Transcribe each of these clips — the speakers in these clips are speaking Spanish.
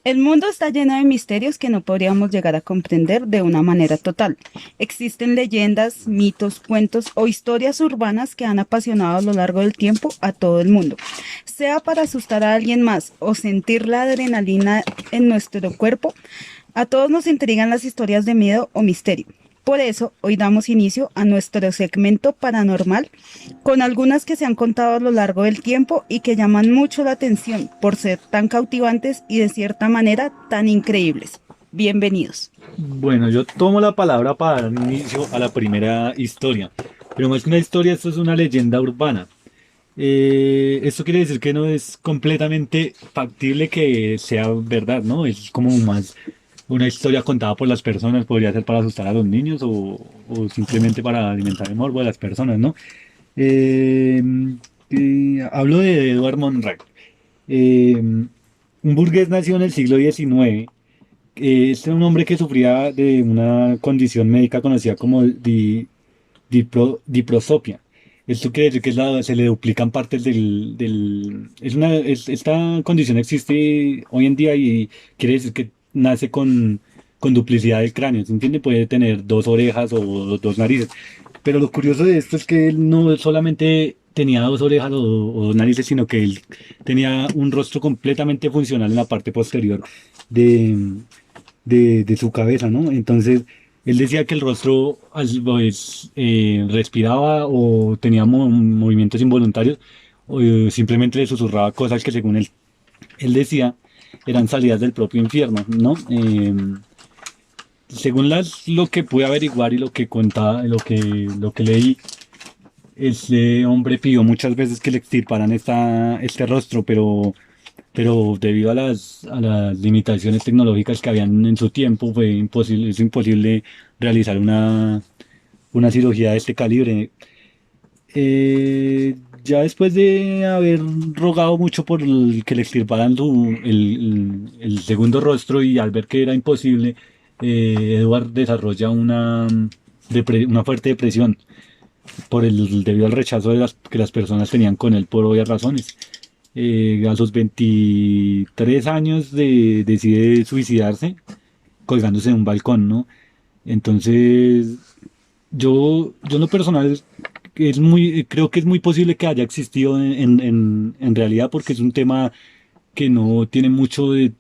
El mundo está lleno de misterios que no podríamos llegar a comprender de una manera total. Existen leyendas, mitos, cuentos o historias urbanas que han apasionado a lo largo del tiempo a todo el mundo. Sea para asustar a alguien más o sentir la adrenalina en nuestro cuerpo, a todos nos intrigan las historias de miedo o misterio. Por eso, hoy damos inicio a nuestro segmento paranormal con algunas que se han contado a lo largo del tiempo y que llaman mucho la atención por ser tan cautivantes y de cierta manera tan increíbles. Bienvenidos. Bueno, yo tomo la palabra para dar inicio a la primera historia. Pero más que una historia, esto es una leyenda urbana. Esto quiere decir que no es completamente factible que sea verdad, ¿no? Es como más una historia contada por las personas, podría ser para asustar a los niños o simplemente para alimentar el morbo de las personas, ¿no? Eh, Hablo de Edward Monroe. Un burgués nació en el siglo XIX. Este era un hombre que sufría de una condición médica conocida como diprosopia. Esto quiere decir que se le duplican partes esta condición existe hoy en día y quiere decir que nace con duplicidad del cráneo. ¿Se entiende? Puede tener dos orejas o dos narices. Pero lo curioso de esto es que él no solamente tenía dos orejas o dos narices, sino que él tenía un rostro completamente funcional en la parte posterior de, de su cabeza, ¿no? Entonces, él decía que el rostro pues, respiraba o tenía movimientos involuntarios o simplemente le susurraba cosas que según él decía eran salidas del propio infierno, ¿no? Según lo que pude averiguar y lo que contaba, lo que leí, ese hombre pidió muchas veces que le extirparan este rostro, pero debido a a las limitaciones tecnológicas que habían en su tiempo, es imposible realizar una cirugía de este calibre. Ya después de haber rogado mucho por que le extirparan el segundo rostro y al ver que era imposible, Edward desarrolla una fuerte depresión debido al rechazo que las personas tenían con él por obvias razones. A sus 23 años decide suicidarse colgándose de un balcón, ¿no? Entonces, yo en lo personal creo que es muy posible que haya existido en realidad porque es un tema que no tiene mucho de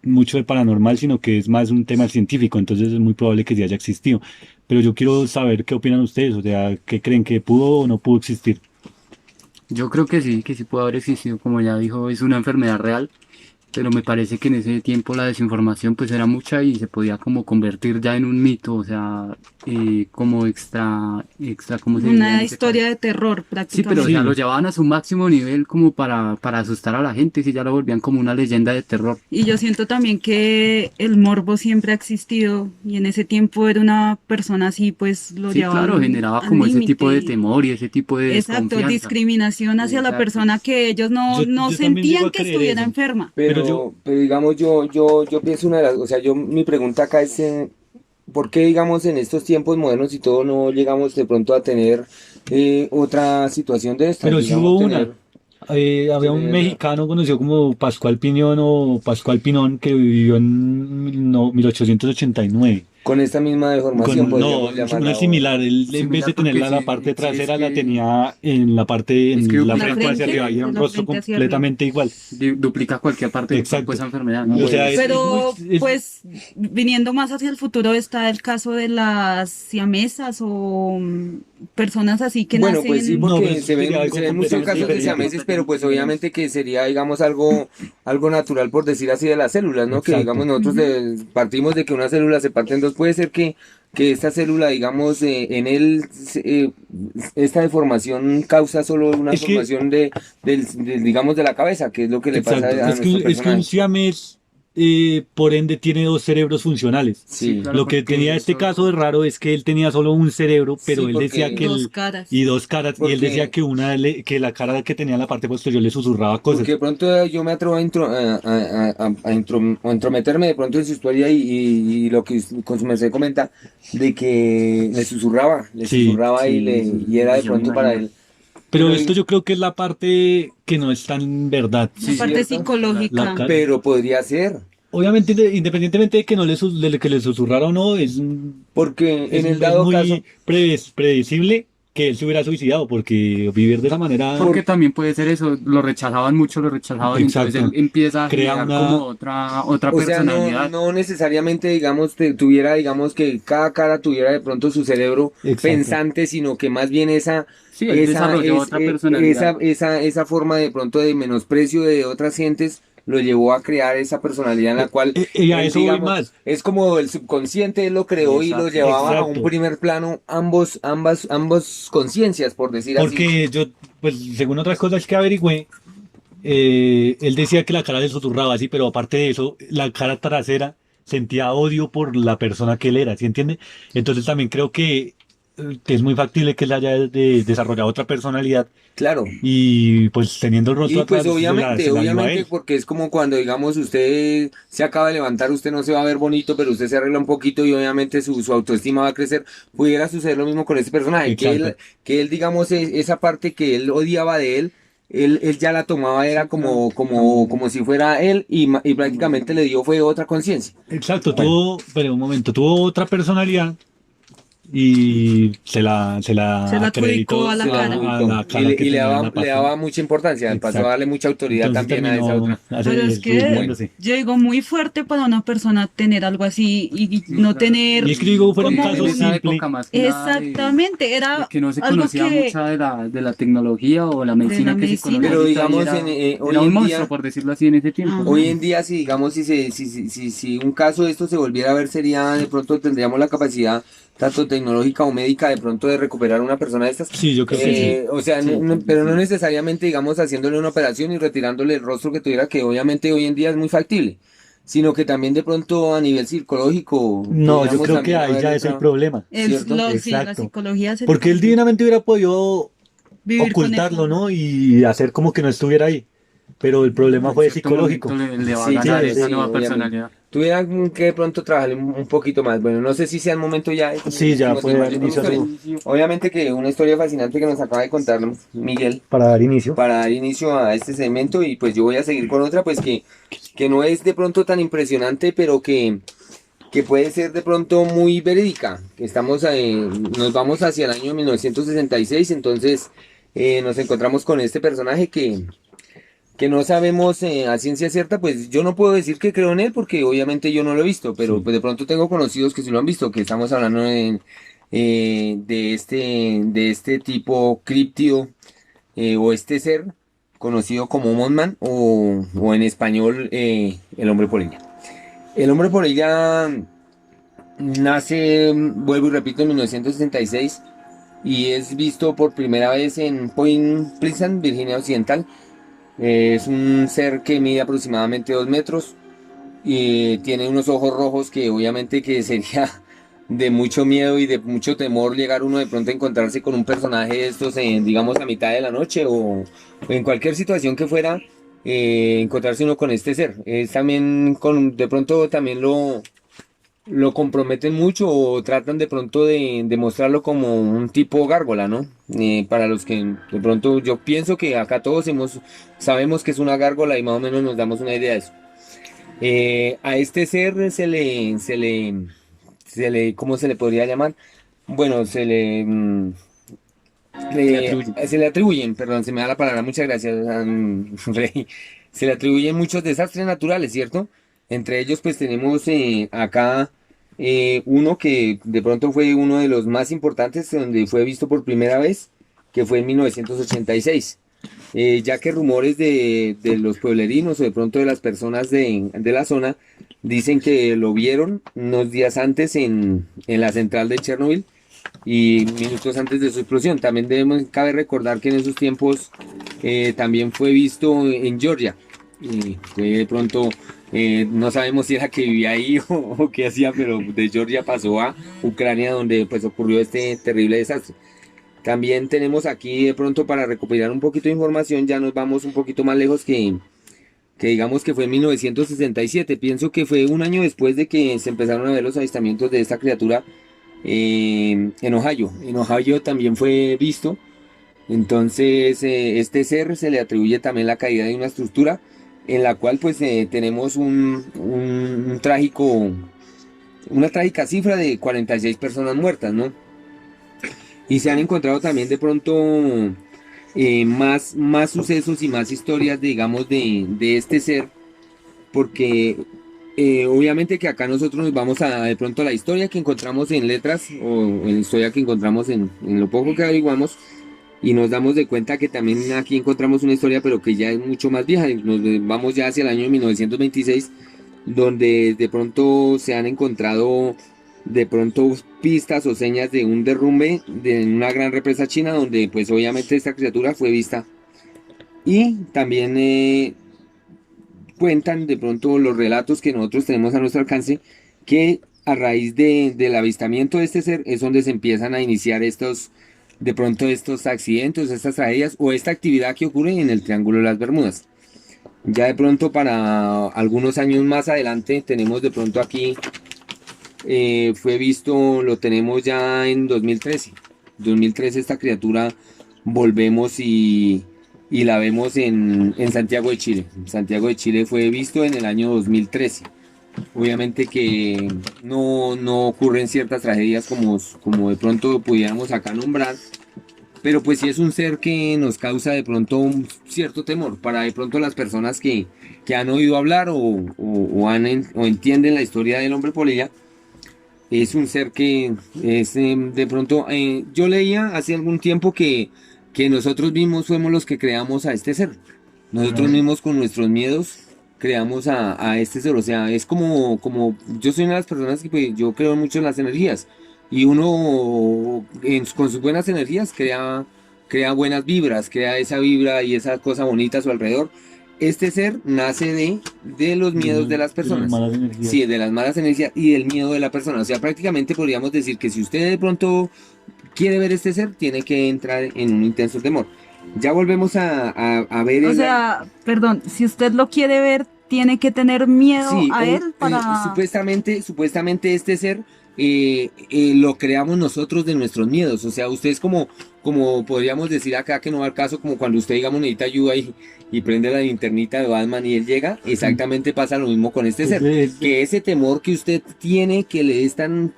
paranormal, sino que es más un tema científico, entonces es muy probable que sí haya existido. Pero yo quiero saber qué opinan ustedes, o sea, qué creen que pudo o no pudo existir. Yo creo que sí puede haber existido, como ya dijo, es una enfermedad real, pero me parece que en ese tiempo la desinformación pues era mucha y se podía como convertir ya en un mito, o sea, como ¿cómo se diría en Una ese caso? historia de terror Sí, pero o prácticamente. sea, Sí, lo llevaban a su máximo nivel como para asustar a la gente, si ya lo volvían como una leyenda de terror. Y yo siento también que el morbo siempre ha existido y en ese tiempo era una persona así, pues lo Sí, claro, llevaban generaba al como ese tipo límite. de temor y ese tipo de Exacto, desconfianza. discriminación hacia la Exacto. persona que ellos no yo también llego sentían a que creer estuviera eso, enferma. pero yo, Pero digamos, yo pienso una de las, o sea, mi pregunta acá es, ¿por qué, digamos, en estos tiempos modernos y todo no llegamos de pronto a tener otra situación de estas? pero sí Digamos, hubo una. tener, Había un tener, mexicano conocido como Pascual Piñón o Pascual Pinón que vivió en 1889. con esta misma deformación, No, podríamos una llamarla, similar. Él en vez Similar de tenerla porque en la parte sí, trasera, la tenía en la parte, es que en la La duplica frente hacia frente, arriba y era de un la rostro frente hacia arriba. completamente igual. duplica cualquier parte del cuerpo Exacto. esa enfermedad, ¿no? O sea, pues, es muy, Pero pues viniendo más hacia el futuro está el caso de las siamesas o personas así que bueno, pues sí, nacen. no, pero porque eso sería se algo ven muchos completamente casos de Sí, diferente. siameses, pero pues completamente diferente. obviamente que sería, digamos, algo natural por decir así de las células, ¿no? Que digamos Exacto. nosotros Ujú. partimos de que una célula se parte en dos. Puede ser que esta célula, digamos, en él, esta deformación causa solo una Es que formación digamos, de la cabeza, que es lo que le pasa Exacto, a nuestro es que un personaje. siamés, por ende, tiene dos cerebros funcionales. Sí, Sí, claro, Lo que tenía porque este eso, caso de raro es que él tenía solo un cerebro, sí, pero él decía que Dos caras. y dos caras, y él decía porque que que la cara que tenía en la parte posterior le susurraba Porque cosas. de pronto yo me atrevo a entrometerme de pronto en su historia y lo que con su merced comenta, de que le Sí, susurraba y era de pues yo me pronto para imagino. él. pero Pero, esto yo creo que es la parte que no es tan verdad. La Sí, parte ¿cierto? La psicológica. ca- Pero podría ser. obviamente, independientemente de que no de que le susurrara o no, Porque en el es dado muy caso, predecible que él se hubiera suicidado, porque vivir de esa manera, Porque también puede ser eso, lo rechazaban mucho, lo rechazaban, y entonces él exacto, empieza a crea generar como una, otra o sea, personalidad. no necesariamente, digamos, tuviera, digamos, que cada cara tuviera de pronto su cerebro exacto. pensante, sino que más bien Sí, él desarrolló otra personalidad. esa forma de pronto de menosprecio de otras gentes lo llevó a crear esa personalidad en la cual Y a él, eso voy digamos, más, es como el subconsciente, él lo creó y lo Exacto. llevaba a un exacto. primer plano ambas conciencias, por decir así. Porque yo, pues según otras cosas que averigüé, él decía que la cara le susurraba así, pero aparte de eso, la cara trasera sentía odio por la persona que él era, ¿sí entiende? Entonces también creo que es muy factible que él haya desarrollado otra personalidad Claro. y pues teniendo el rostro Y pues atrás obviamente, se la dio a obviamente él. porque es como cuando digamos usted se acaba de levantar, usted no se va a ver bonito, pero usted se arregla un poquito y obviamente su autoestima va a crecer. Pudiera suceder lo mismo con este personaje, Exacto. que él digamos esa parte que él odiaba de él, él ya la tomaba, era Sí, claro. como si fuera él y prácticamente le dio fue otra conciencia. Exacto, Bueno. pero un momento, tuvo otra personalidad y se Se la la adjudicó acreditó a la Se la cara. a adjudicó la cara que y tenía en la le parte. daba mucha importancia, pasó a Exacto. darle mucha autoridad Entonces también a esa terminó otra. Pero es que Bueno. suicidándose. yo digo muy fuerte para una persona tener algo así y Sí, no claro. Y tener es que digo, fuera un como En caso esa un... simple. época más que nada Exactamente, de era que no se algo conocía que mucha de la tecnología o la de la medicina que se conocía medicina. Pero ahorita y digamos era hoy un en monstruo, día. por decirlo así, en ese tiempo, ¿no? Ajá. Hoy en día, si digamos, si un caso de esto se volviera a ver, sería de pronto tendríamos la capacidad, tanto tecnológica o médica, de pronto de recuperar a una persona de estas. Sí, yo creo que sí. O sea, Sí, pero no sí. necesariamente, digamos, haciéndole una operación y retirándole el rostro que tuviera, que obviamente hoy en día es muy factible, sino que también de pronto a nivel psicológico No, yo pudiéramos creo que también ahí haber ya es el otra, problema. ¿cierto? Sí, la Exacto. psicología sería Porque él como divinamente hubiera podido vivir con ocultarlo, eso. ¿no? Y hacer como que no estuviera ahí. Pero el problema En fue cierto momento psicológico. le va a Sí, Sí, ganar claro, esa ese- sí, nueva obviamente. personalidad. Tuvieran que de pronto trabajar un poquito más. Bueno, no sé si sea el momento ya de sí, ya fue continuar dar con la inicio a historia. su, Obviamente que una historia fascinante que nos acaba de contar Miguel para dar inicio. para dar inicio a este segmento y pues yo voy a seguir con otra pues que no es de pronto tan impresionante pero que puede ser de pronto muy verídica. Que nos vamos hacia el año 1966, entonces nos encontramos con este personaje que no sabemos a ciencia cierta, pues yo no puedo decir que creo en él porque obviamente yo no lo he visto, pero Sí. pues de pronto tengo conocidos que sí lo han visto, que estamos hablando de este tipo críptido o este ser conocido como Mothman o en español el hombre polilla. El hombre polilla nace, vuelvo y repito, en 1966 y es visto por primera vez en Point Pleasant, Virginia Occidental. Es un ser que mide aproximadamente 2 metros y tiene unos ojos rojos que obviamente que sería de mucho miedo y de mucho temor llegar uno de pronto a encontrarse con un personaje de estos en, digamos, a mitad de la noche o en cualquier situación que fuera, encontrarse uno con este ser. Es también de pronto también lo comprometen mucho o tratan de pronto de mostrarlo como un tipo gárgola, ¿no? Para los que de pronto yo pienso que acá todos sabemos que es una gárgola y más o menos nos damos una idea de eso. A este ser ¿cómo se le podría llamar? Bueno, Le atribuye. se le atribuyen, perdón, se me da la palabra, muchas gracias, Rey. Se le atribuyen muchos desastres naturales, ¿cierto? Entre ellos, pues tenemos acá uno que de pronto fue uno de los más importantes, donde fue visto por primera vez, que fue en 1986. Ya que rumores de los pueblerinos o de pronto de las personas de la zona dicen que lo vieron unos días antes en la central de Chernobyl y minutos antes de su explosión. También cabe recordar que en esos tiempos también fue visto en Georgia. Fue de pronto, no sabemos si era que vivía ahí o qué hacía, pero de Georgia pasó a Ucrania donde pues ocurrió este terrible desastre. También tenemos aquí de pronto para recopilar un poquito de información, ya nos vamos un poquito más lejos que digamos que fue en 1967. Pienso que fue un año después de que se empezaron a ver los avistamientos de esta criatura en Ohio. En Ohio también fue visto. Entonces, este ser se le atribuye también la caída de una estructura en la cual pues tenemos un trágico, una trágica cifra de 46 personas muertas, ¿no? Y se han encontrado también de pronto más sucesos y más historias, digamos, de este ser, porque obviamente que acá nosotros nos vamos a de pronto a la historia que encontramos en letras o en la historia que encontramos en lo poco que averiguamos y nos damos de cuenta que también aquí encontramos una historia pero que ya es mucho más vieja, nos vamos ya hacia el año 1926 donde de pronto se han encontrado de pronto pistas o señas de un derrumbe de una gran represa china donde pues obviamente esta criatura fue vista y también cuentan de pronto los relatos que nosotros tenemos a nuestro alcance, que a raíz del avistamiento de este ser es donde se empiezan a iniciar de pronto estos accidentes, estas tragedias o esta actividad que ocurre en el Triángulo de las Bermudas. Ya de pronto para algunos años más adelante tenemos de pronto aquí, fue visto, lo tenemos ya en 2013. 2013 esta criatura volvemos y la vemos en Santiago de Chile. Santiago de Chile fue visto en el año 2013. Obviamente que no ocurren ciertas tragedias como de pronto pudiéramos acá nombrar, pero pues sí es un ser que nos causa de pronto un cierto temor para de pronto las personas que han oído hablar o entienden la historia del hombre polilla. Es un ser que es de pronto, yo leía hace algún tiempo que nosotros mismos fuimos los que creamos a este ser. Nosotros mismos con nuestros miedos creamos a este ser. O sea, es como yo soy una de las personas que pues, yo creo mucho en las energías. Y uno con sus buenas energías crea buenas vibras, crea esa vibra y esa cosa bonita a su alrededor. Este ser nace de los miedos de las personas. De las malas energías. Sí, de las malas energías y del miedo de la persona. O sea, prácticamente podríamos decir que si usted de pronto quiere ver este ser, tiene que entrar en un intenso temor. Ya volvemos a ver... O sea, perdón, si usted lo quiere ver, tiene que tener miedo sí, a él para... supuestamente este ser lo creamos nosotros de nuestros miedos. O sea, usted es como podríamos decir acá que no va al caso, como cuando usted, digamos, necesita ayuda y prende la linternita de Batman y él llega. Exactamente pasa lo mismo con este ser. Que ese temor que usted tiene, que le es tan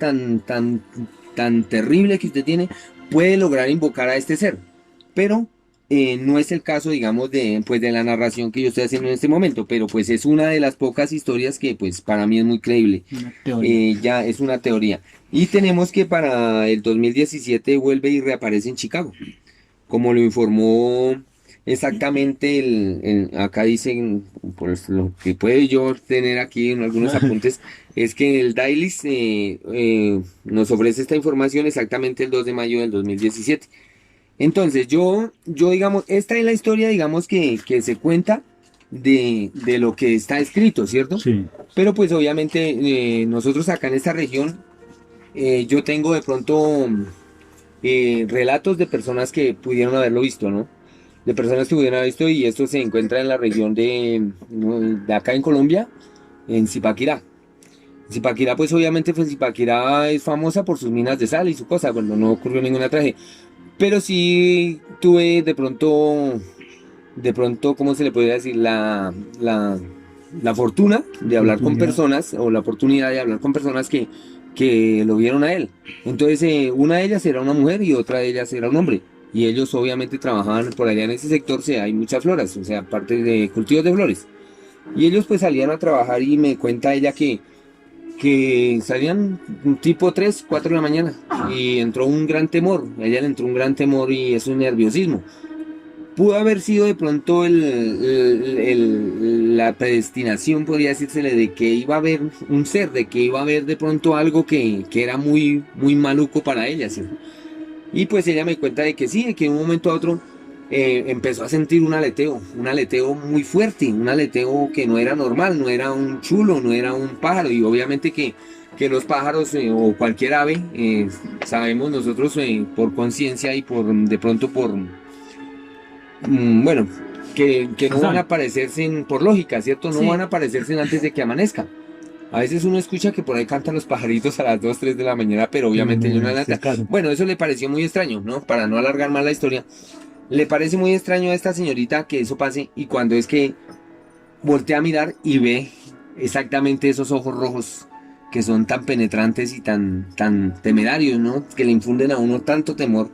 terrible que usted tiene, puede lograr invocar a este ser. Pero no es el caso, digamos, de la narración que yo estoy haciendo en este momento, pero pues es una de las pocas historias que pues para mí es muy creíble. Ya es una teoría. Y tenemos que para el 2017 vuelve y reaparece en Chicago, como lo informó exactamente acá dicen, pues lo que puede yo tener aquí en algunos apuntes, es que el Dailies nos ofrece esta información exactamente el 2 de mayo del 2017. Entonces yo digamos, esta es la historia, digamos, que se cuenta de lo que está escrito, ¿cierto? Sí. Pero pues obviamente nosotros acá en esta región, yo tengo de pronto relatos de personas que pudieron haberlo visto, ¿no? De personas que pudieron haber visto y esto se encuentra en la región de acá en Colombia, en Zipaquirá. Zipaquirá, pues obviamente pues Zipaquirá es famosa por sus minas de sal y su cosa, cuando no ocurrió ninguna tragedia. Pero sí tuve de pronto, ¿cómo se le podría decir? La fortuna de hablar con personas, o la oportunidad de hablar con personas que lo vieron a él. Entonces, una de ellas era una mujer y otra de ellas era un hombre. Y ellos obviamente trabajaban por allá en ese sector, hay muchas flores, o sea, aparte de cultivos de flores. Y ellos pues salían a trabajar y me cuenta ella que salían tipo 3, 4 de la mañana y entró un gran temor, a ella le entró un gran temor y es un nerviosismo. Pudo haber sido de pronto la predestinación, podría decírsele, de que iba a haber un ser, de que iba a haber de pronto algo que era muy, muy maluco para ella, ¿sí? Y pues ella me cuenta de que sí, de que de un momento a otro empezó a sentir un aleteo muy fuerte, un aleteo que no era normal, no era un chulo, no era un pájaro, y obviamente que los pájaros o cualquier ave, sabemos nosotros por conciencia y de pronto por, bueno, que no van a aparecerse por lógica, ¿cierto? No Sí. van a aparecerse antes de que amanezca. A veces uno escucha que por ahí cantan los pajaritos a las 2, 3 de la mañana, pero obviamente ellos no adelantan. Bueno, eso le pareció muy extraño, ¿no? Para no alargar más la historia, le parece muy extraño a esta señorita que eso pase, y cuando es que voltea a mirar y ve exactamente esos ojos rojos que son tan penetrantes y tan temerarios, ¿no? Que le infunden a uno tanto temor.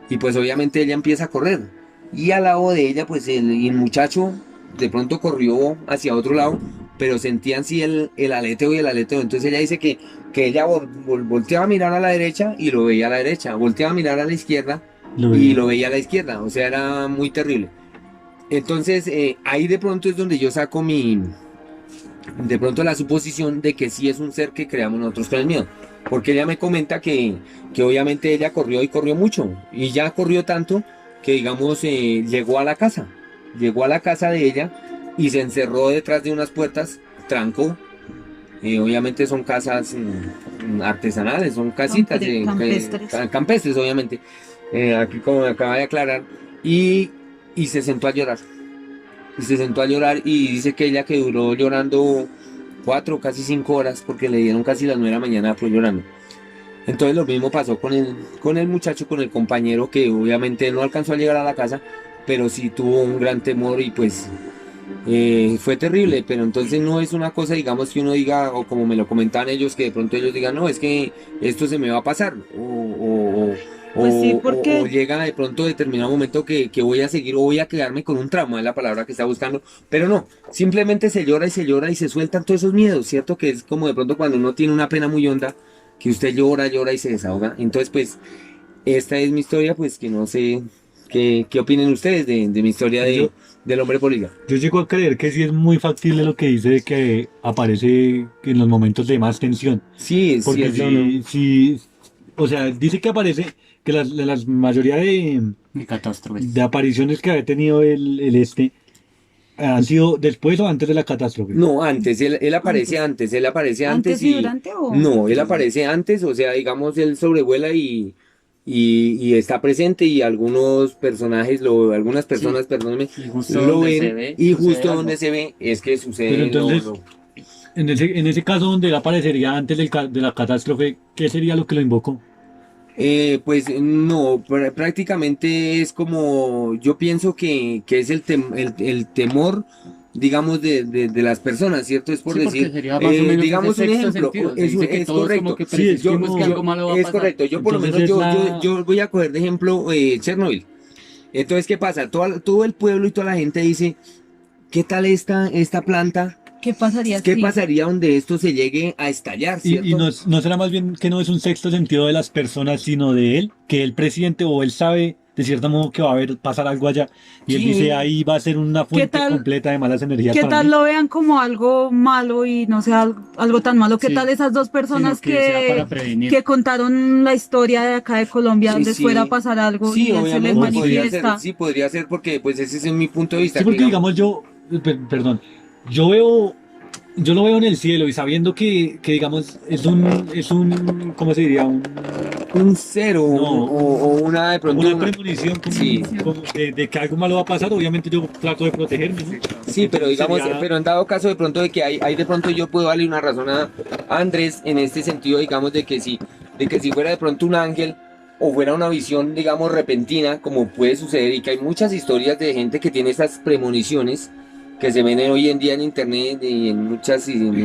Y pues obviamente ella empieza a correr. Y al lado de ella, pues el muchacho de pronto corrió hacia otro lado, pero sentían sí el aleteo y el aleteo. Entonces ella dice que ella volteaba a mirar a la derecha y lo veía a la derecha, volteaba a mirar a la izquierda y lo veía a la izquierda. O sea, era muy terrible. Entonces ahí de pronto es donde yo saco de pronto la suposición de que sí es un ser que creamos nosotros con el miedo. Porque ella me comenta que obviamente ella corrió y corrió mucho. Y ya corrió tanto que digamos llegó a la casa de ella y se encerró detrás de unas puertas, trancó. Obviamente son casas artesanales, son casitas campestres, obviamente. Aquí como me acaba de aclarar. Y se sentó a llorar. Y se sentó a llorar y dice que ella que duró llorando 4, casi 5 horas porque le dieron casi las 9 de la mañana pues llorando. Entonces lo mismo pasó con el muchacho, con el compañero, que obviamente no alcanzó a llegar a la casa, pero sí tuvo un gran temor y pues fue terrible. Pero entonces no es una cosa, digamos, que uno diga, o como me lo comentaban ellos, que de pronto ellos digan, no, es que esto se me va a pasar, Pues sí, porque o llega de pronto determinado momento que voy a seguir o voy a quedarme con un trauma, es la palabra que está buscando, pero no, simplemente se llora y se sueltan todos esos miedos, ¿cierto? Que es como de pronto cuando uno tiene una pena muy honda, que usted llora y se desahoga. Entonces pues esta es mi historia, pues que no sé qué opinen ustedes de mi historia del hombre polilla. Yo llego a creer que sí es muy factible lo que dice de que aparece en los momentos de más tensión. Sí, es Porque cierto, ¿no? o sea, dice que aparece, que la mayoría De catástrofes. de apariciones que ha tenido han sido después o antes de la catástrofe. No, antes, él aparece antes, él aparece antes ¿antes y durante o...? No, él aparece antes, o sea, digamos, él sobrevuela y está presente y algunos personajes, algunas personas, perdónenme, Y justo lo donde ven se ve, y sucede justo algo. donde se ve es que sucede Pero entonces, lo- en ese caso donde él aparecería antes de la catástrofe, ¿qué sería lo que lo invocó? Pues no, prácticamente es como, yo pienso que es el temor, digamos, de las personas, ¿cierto? Es por Sí, porque decir, sería más o menos digamos ese un sexto ejemplo, sentido. Se es, dice que es todos correcto. como que Sí, es presumimos como- que algo malo va a Es pasar. correcto, yo por lo menos Entonces yo voy a coger de ejemplo Chernobyl. Entonces, ¿qué pasa? Todo el pueblo y toda la gente dice, ¿qué tal esta planta? ¿Qué pasaría ¿Qué si...? pasaría donde esto se llegue a estallar, cierto? Y no será más bien que no es un sexto sentido de las personas, sino de él, que el presidente o él sabe de cierto modo que va a haber pasar algo allá y él Sí. dice ahí va a ser una fuente tal- completa de malas energías ¿Qué para tal mí. lo vean como algo malo y no sea algo tan malo? ¿Qué Sí, tal esas dos personas sino que sea para prevenir. que contaron la historia de acá de Colombia, Sí, les sí. fuera a pasar algo Sí, y él se les obviamente podría ser, manifiesta? sí podría ser porque pues ese es mi punto de vista. Sí, que porque digamos perdón, yo yo lo veo en el cielo y sabiendo que digamos es un, ¿cómo se diría? un cero No, o una de pronto Una premonición Sí. como de que algo malo va a pasar, obviamente yo trato de protegerme, ¿no? Sí, pero Entonces digamos, sería- pero en dado caso de pronto de que hay de pronto yo puedo darle una razón a Andrés en este sentido, digamos, de que si fuera de pronto un ángel o fuera una visión, digamos, repentina, como puede suceder, y que hay muchas historias de gente que tiene estas premoniciones que se ven hoy en día en internet y en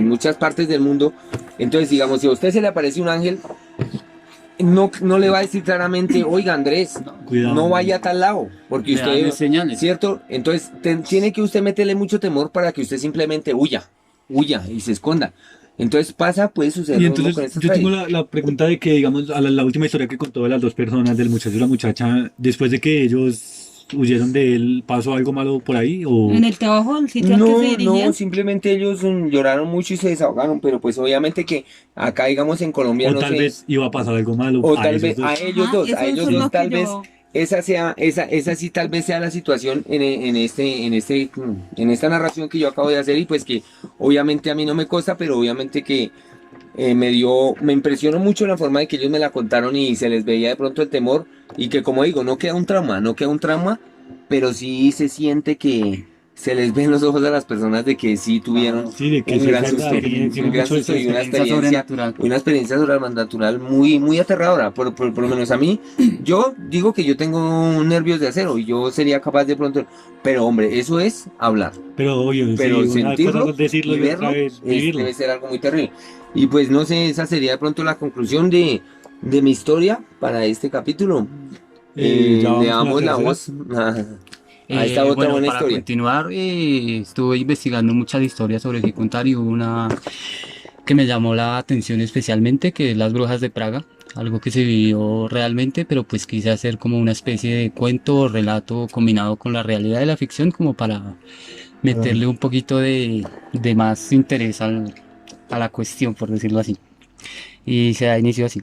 muchas partes del mundo. Entonces, digamos, si a usted se le aparece un ángel, no le va a decir claramente, oiga Andrés, Cuidado. no vaya a tal lado, porque Le dan usted, señales. ¿cierto? Entonces tiene que usted meterle mucho temor para que usted simplemente huya y se esconda. Entonces puede suceder Y lo mismo con entonces estas yo tengo tradiciones. la pregunta de que, digamos, la última historia que contó de las dos personas, del muchacho y la muchacha, después de que ellos huyeron de él, ¿pasó algo malo por ahí? O... En el trabajo, el sitio al que se dirigían. No, simplemente ellos lloraron mucho y se desahogaron, pero pues obviamente que acá, digamos, en Colombia O no tal sé, vez iba a pasar algo malo o a tal esos vez dos. a ellos Ajá, dos, eso a ellos es lo dos que tal vez yo- esa sí tal vez sea la situación en esta narración que yo acabo de hacer y pues que obviamente a mí no me consta, pero obviamente que me impresionó mucho la forma de que ellos me la contaron y se les veía de pronto el temor y que como digo, no queda un trauma, pero sí se siente se les ven los ojos a las personas de que sí tuvieron Sí, de que un sí gran es verdad, susto, tiene un gran mucho de susto eso. y una Experiencia sobrenatural. sobrenatural muy, muy aterradora. Por lo menos a mí, yo digo que yo tengo nervios de acero y yo sería capaz de pronto, pero hombre, eso es hablar. Pero obvio, sí, Pero una cosa sentirlo es decirlo y y otra verlo vez vivirlo. debe ser algo muy terrible. Y pues no sé, esa sería de pronto la conclusión de mi historia para este capítulo. Ya Le vamos con la damos la tercera. voz a esta otra Bueno, buena para historia. continuar, estuve investigando muchas historias sobre qué contar y hubo una que me llamó la atención especialmente, que es las brujas de Praga, algo que se vivió realmente, pero pues quise hacer como una especie de cuento o relato combinado con la realidad de la ficción como para meterle un poquito de más interés a la cuestión, por decirlo así. Y se da inicio así.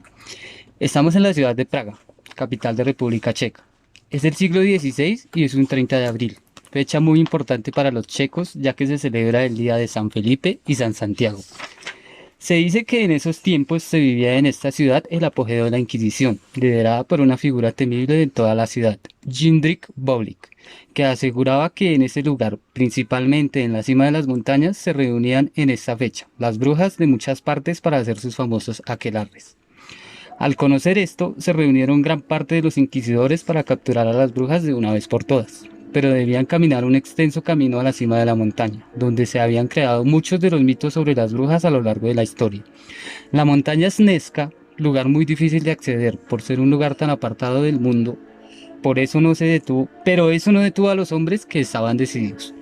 Estamos en la ciudad de Praga, capital de República Checa. Es el siglo XVI y es un 30 de abril, fecha muy importante para los checos ya que se celebra el día de San Felipe y San Santiago. Se dice que en esos tiempos se vivía en esta ciudad el apogeo de la Inquisición, liderada por una figura temible en toda la ciudad, Jindřich Boulik, que aseguraba que en ese lugar, principalmente en la cima de las montañas, se reunían en esta fecha las brujas de muchas partes para hacer sus famosos aquelarres. Al conocer esto, se reunieron gran parte de los inquisidores para capturar a las brujas de una vez por todas, pero debían caminar un extenso camino a la cima de la montaña, donde se habían creado muchos de los mitos sobre las brujas a lo largo de la historia. La montaña Snezka, lugar muy difícil de acceder por ser un lugar tan apartado del mundo, por eso no se detuvo, pero eso no detuvo a los hombres que estaban decididos.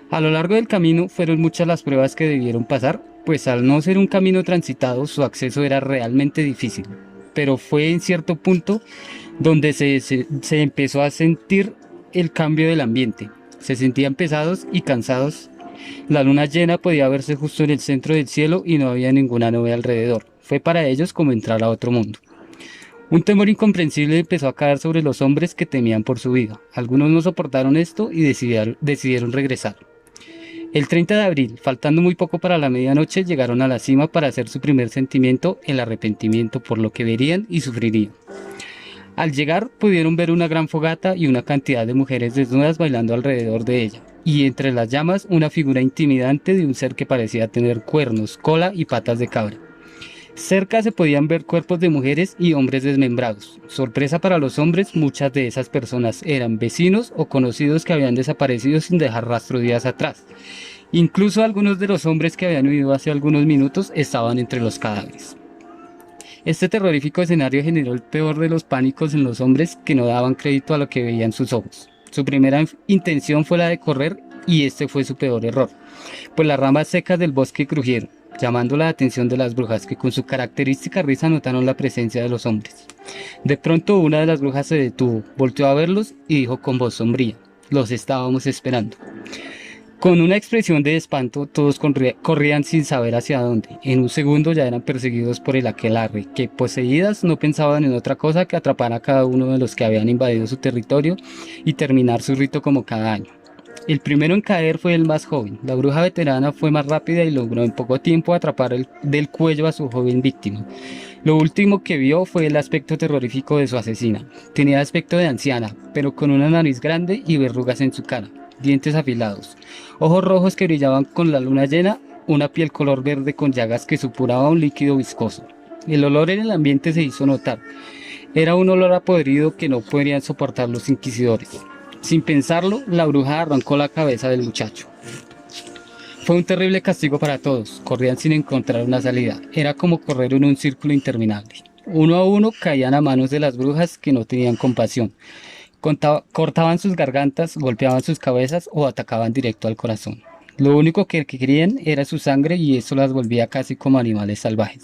A lo largo del camino fueron muchas las pruebas que debieron pasar, pues al no ser un camino transitado, su acceso era realmente difícil. Pero fue en cierto punto donde se empezó a sentir el cambio del ambiente. Se sentían pesados y cansados. La luna llena podía verse justo en el centro del cielo y no había ninguna nube alrededor. Fue para ellos como entrar a otro mundo. Un temor incomprensible empezó a caer sobre los hombres que temían por su vida. Algunos no soportaron esto y decidieron regresar. El 30 de abril, faltando muy poco para la medianoche, llegaron a la cima para hacer su primer sentimiento, el arrepentimiento por lo que verían y sufrirían. Al llegar pudieron ver una gran fogata y una cantidad de mujeres desnudas bailando alrededor de ella, y entre las llamas una figura intimidante de un ser que parecía tener cuernos, cola y patas de cabra. Cerca se podían ver cuerpos de mujeres y hombres desmembrados. Sorpresa para los hombres, muchas de esas personas eran vecinos o conocidos que habían desaparecido sin dejar rastro días atrás. Incluso algunos de los hombres que habían huido hace algunos minutos estaban entre los cadáveres. Este terrorífico escenario generó el peor de los pánicos en los hombres que no daban crédito a lo que veían sus ojos. Su primera intención fue la de correr y este fue su peor error, pues las ramas secas del bosque crujieron, llamando la atención de las brujas que con su característica risa notaron la presencia de los hombres. De pronto una de las brujas se detuvo, volteó a verlos y dijo con voz sombría: "Los estábamos esperando". Con una expresión de espanto, todos corrían sin saber hacia dónde. En un segundo ya eran perseguidos por el aquelarre, que poseídas no pensaban en otra cosa que atrapar a cada uno de los que habían invadido su territorio y terminar su rito como cada año. El primero en caer fue el más joven. La bruja veterana fue más rápida y logró en poco tiempo atrapar del cuello a su joven víctima. Lo último que vio fue el aspecto terrorífico de su asesina. Tenía aspecto de anciana, pero con una nariz grande y verrugas en su cara, dientes afilados, ojos rojos que brillaban con la luna llena, una piel color verde con llagas que supuraba un líquido viscoso. El olor en el ambiente se hizo notar. Era un olor a podrido que no podrían soportar los inquisidores. Sin pensarlo, la bruja arrancó la cabeza del muchacho. Fue un terrible castigo para todos. Corrían sin encontrar una salida. Era como correr en un círculo interminable. Uno a uno caían a manos de las brujas que no tenían compasión. Cortaban sus gargantas, golpeaban sus cabezas o atacaban directo al corazón. Lo único que querían era su sangre y eso las volvía casi como animales salvajes.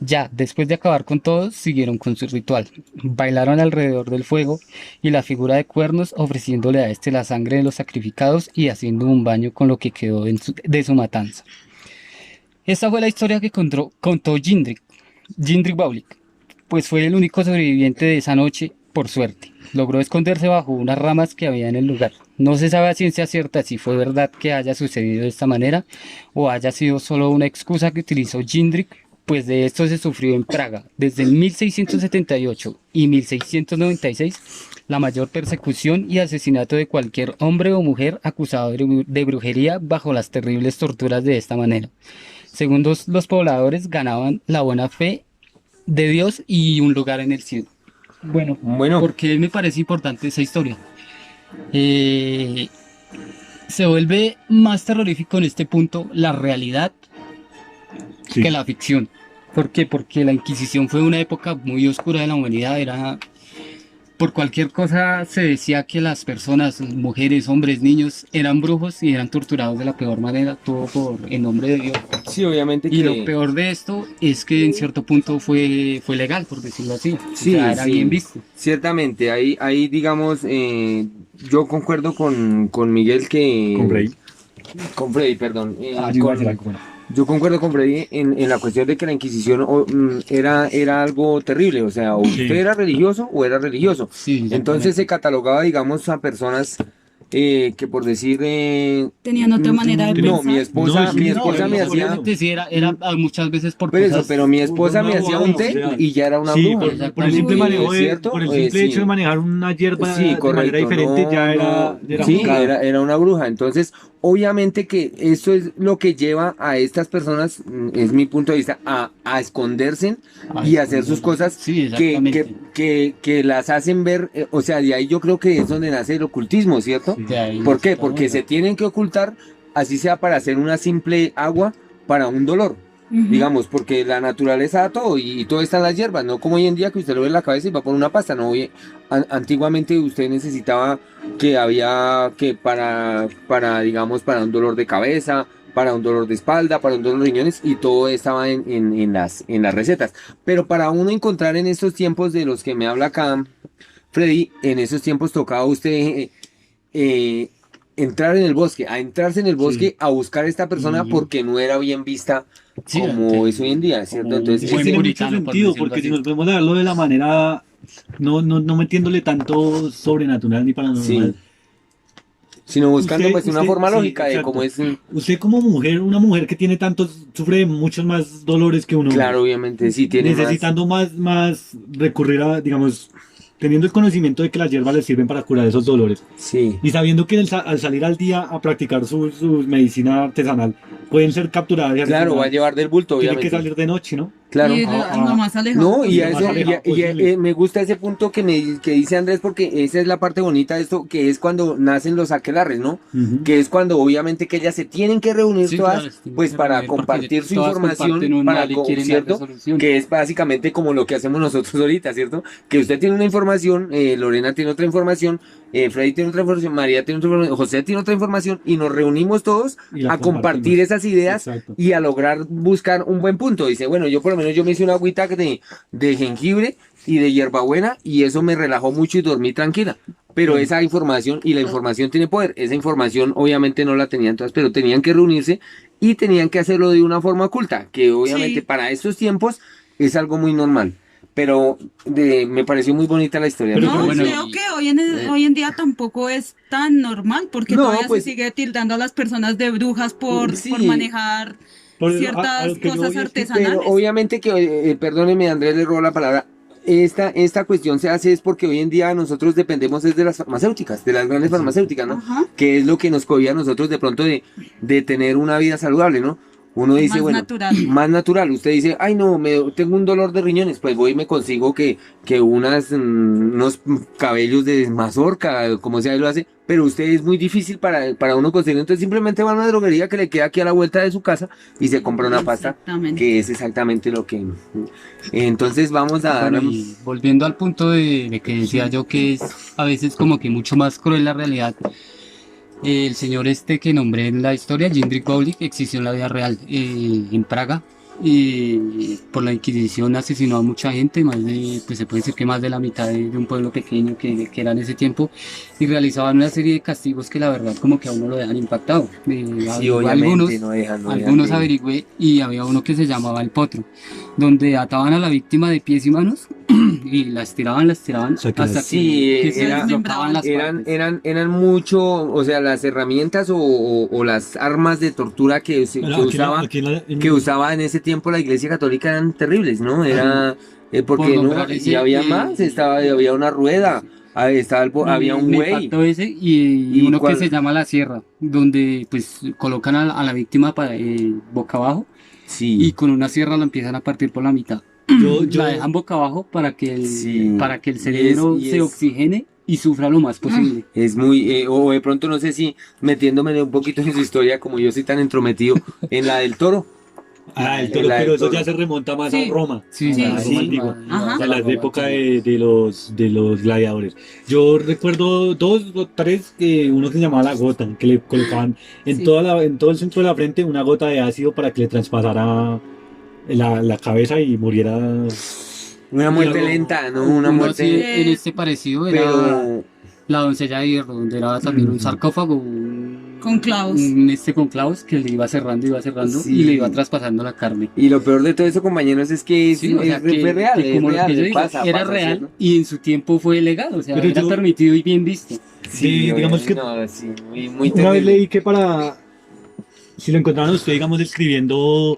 Ya, después de acabar con todos, siguieron con su ritual. Bailaron alrededor del fuego y la figura de cuernos ofreciéndole a este la sangre de los sacrificados y haciendo un baño con lo que quedó de su matanza. Esta fue la historia que contó Jindřich Boulik, pues fue el único sobreviviente de esa noche, por suerte. Logró esconderse bajo unas ramas que había en el lugar. No se sabe a ciencia cierta si fue verdad que haya sucedido de esta manera o haya sido solo una excusa que utilizó Jindřich pues de esto se sufrió en Praga desde el 1678 y 1696 la mayor persecución y asesinato de cualquier hombre o mujer acusado de brujería bajo las terribles torturas de esta manera. Según los pobladores ganaban la buena fe de Dios y un lugar en el cielo. Bueno, Bueno, porque me parece importante esa historia. Se vuelve más terrorífico en este punto la realidad Sí. que la ficción. ¿Por qué? Porque la Inquisición fue una época muy oscura de la humanidad. Era por cualquier cosa se decía que las personas, mujeres, hombres, niños, eran brujos y eran torturados de la peor manera, todo por en nombre de Dios. sí, obviamente Y que... lo peor de esto es que en cierto punto fue legal, por decirlo así. Sí, O sea, era sí. bien visto. Ciertamente, ahí digamos, yo concuerdo con Miguel que... Con Frey. Con Freddy, perdón. Yo iba a decir algo, bueno. Yo concuerdo con Freddy en la cuestión de que la Inquisición era algo terrible, o sea, o Sí. usted era religioso o era religioso. Sí, Entonces se catalogaba, digamos, a personas que por decir... Tenían otra manera de no, pensar. mi esposa, No, sí, mi no, esposa me hacía... obviamente sí, era muchas veces por Pero, cosas. pero mi esposa Una me hacía bruja, un té o sea, y ya era una Sí, bruja. por el simple Uy, manejo ¿es cierto? por el simple Sí. hecho de manejar una hierba Sí, de manera diferente, ya era sí, juzgada. era una bruja. Entonces, obviamente que eso es lo que lleva a estas personas, es mi punto de vista, a esconderse y hacer sus cosas Sí, que, exactamente. que las hacen ver, o sea, de ahí yo creo que es donde nace el ocultismo, ¿cierto? De ahí ¿Por qué? está, Porque bueno. se tienen que ocultar, así sea para hacer una simple agua para un dolor. Ujú. Digamos, porque la naturaleza da todo y todo está en las hierbas, no como hoy en día que usted lo ve en la cabeza y va por una pasta, no. Antiguamente usted necesitaba que había que digamos, para un dolor de cabeza, para un dolor de espalda, para un dolor de riñones y todo estaba en las recetas. Pero para uno encontrar en estos tiempos de los que me habla acá Freddy, en esos tiempos tocaba usted entrar en el bosque, a entrarse en el bosque a buscar a esta persona Ujú. porque no era bien vista Sí, como que- es hoy en día, ¿cierto? como Entonces, un Sí, buen tiene mucho puritano, por sentido, decirlo porque si así. nos vemos a verlo de la manera, no metiéndole tanto sobrenatural ni paranormal. sí, sino buscando pues una forma sí, lógica de exacto. cómo es, Usted como mujer, una mujer que tiene tantos, sufre de muchos más dolores que uno. claro, obviamente, sí tiene más, necesitando más recurrir a, digamos, teniendo el conocimiento de que las hierbas le sirven para curar esos dolores sí, y sabiendo que al salir al día a practicar su medicina artesanal pueden ser capturadas y claro, va a asesinadas, llevar del bulto, tiene que obviamente, salir de noche, ¿no? claro. Y lo más alejado No, y posible. a Lo eso, más alejado me gusta ese punto que dice Andrés, porque esa es la parte bonita de esto, que es cuando nacen los aquelarres, ¿no? Ujú. Que es cuando obviamente que ellas se tienen que reunir Sí, todas, claro, se tienen pues que para reunir porque compartir su todas comparten información, un para, mal y quieren dar ¿cierto? resolución. Que es básicamente como lo que hacemos nosotros ahorita, ¿cierto? Que usted tiene una información, Lorena tiene otra información, Freddy tiene otra información, María tiene otra información, José tiene otra información, y nos reunimos todos Y la a compartir compartimos. esas ideas Exacto. y a lograr buscar un buen punto. Dice, bueno, yo por lo menos yo me hice una agüita de jengibre y de hierbabuena y eso me relajó mucho y dormí tranquila. Pero esa información, y la información tiene poder, esa información obviamente no la tenían todas, pero tenían que reunirse y tenían que hacerlo de una forma oculta, que obviamente Sí. para estos tiempos es algo muy normal. Pero me pareció muy bonita la historia. Pero No, bueno, creo y- que hoy en día tampoco es tan normal porque No, todavía pues- se sigue tildando a las personas de brujas por Sí. manejar Por- a ciertas lo que yo cosas voy es que- artesanales. Pero obviamente que, perdóneme Andrés, le robo la palabra, esta cuestión se hace es porque hoy en día nosotros dependemos es de las farmacéuticas, de las grandes farmacéuticas, ¿no? Ajá. Que es lo que nos cobija a nosotros de pronto de tener una vida saludable, ¿no? Uno dice, Más bueno, natural. más natural. Usted dice, ay no, tengo un dolor de riñones, pues voy y me consigo que unos cabellos de mazorca, como sea, lo hace, pero usted es muy difícil para uno conseguir. Entonces simplemente va a una droguería que le queda aquí a la vuelta de su casa y se compra una pasta, Exactamente. que es exactamente lo que... Entonces vamos a dar... Bueno, y volviendo al punto de que decía yo que es a veces como que mucho más cruel la realidad. El señor este que nombré en la historia, Jindřich Boulik, existió en la vida real en Praga y por la Inquisición asesinó a mucha gente, más de, pues se puede decir que más de la mitad de un pueblo pequeño que era en ese tiempo, y realizaban una serie de castigos que la verdad como que a uno lo dejan impactado. Sí, Había obviamente, no dejan algunos averigüé y había uno que se llamaba el potro, donde ataban a la víctima de pies y manos y la estiraban sea, que hasta las- Sí, que se era- desbloqueaban las partes. eran mucho, o sea, las herramientas o las armas de tortura Pero que aquí, que usaba en ese tiempo la Iglesia Católica eran terribles, ¿no? Era, Por porque no, nombrar y ese, había más, había una rueda, había un me güey, impactó ese y ¿Y uno cuál? que se llama La Sierra, donde pues colocan a la víctima boca abajo y sí, con una sierra la empiezan a partir por la mitad. yo, La dejan boca abajo sí, para que el cerebro y se oxigene y sufra lo más posible. es muy, o de pronto no sé si metiéndome un poquito en su historia, como yo soy tan entrometido en la del toro. el toro, La del pero eso toro. ya se remonta más Sí. a Roma, Sí, Sí, a la sí. Roma antigua, Ajá. a las épocas de los gladiadores. Yo recuerdo dos o tres, uno que se llamaba la gota, que le colocaban en Sí. en todo el centro de la frente una gota de ácido para que le traspasara la cabeza y muriera. Una muerte Diablo. lenta, ¿no? Una Uno así muerte, en este parecido era pero la doncella de hierro, donde era también un Ujú. sarcófago, Con clavos. con clavos que le iba cerrando Sí. y le iba traspasando la carne. y lo peor de todo eso, compañeros, es que Sí, o sea, fue real, que como es lo que real, yo digo, era pasa, real ¿cierto? y en su tiempo fue legal, o sea, Pero era yo- permitido y bien visto. Sí, digamos que no, sí, muy una vez terrible. leí que si lo encontraban usted, digamos, escribiendo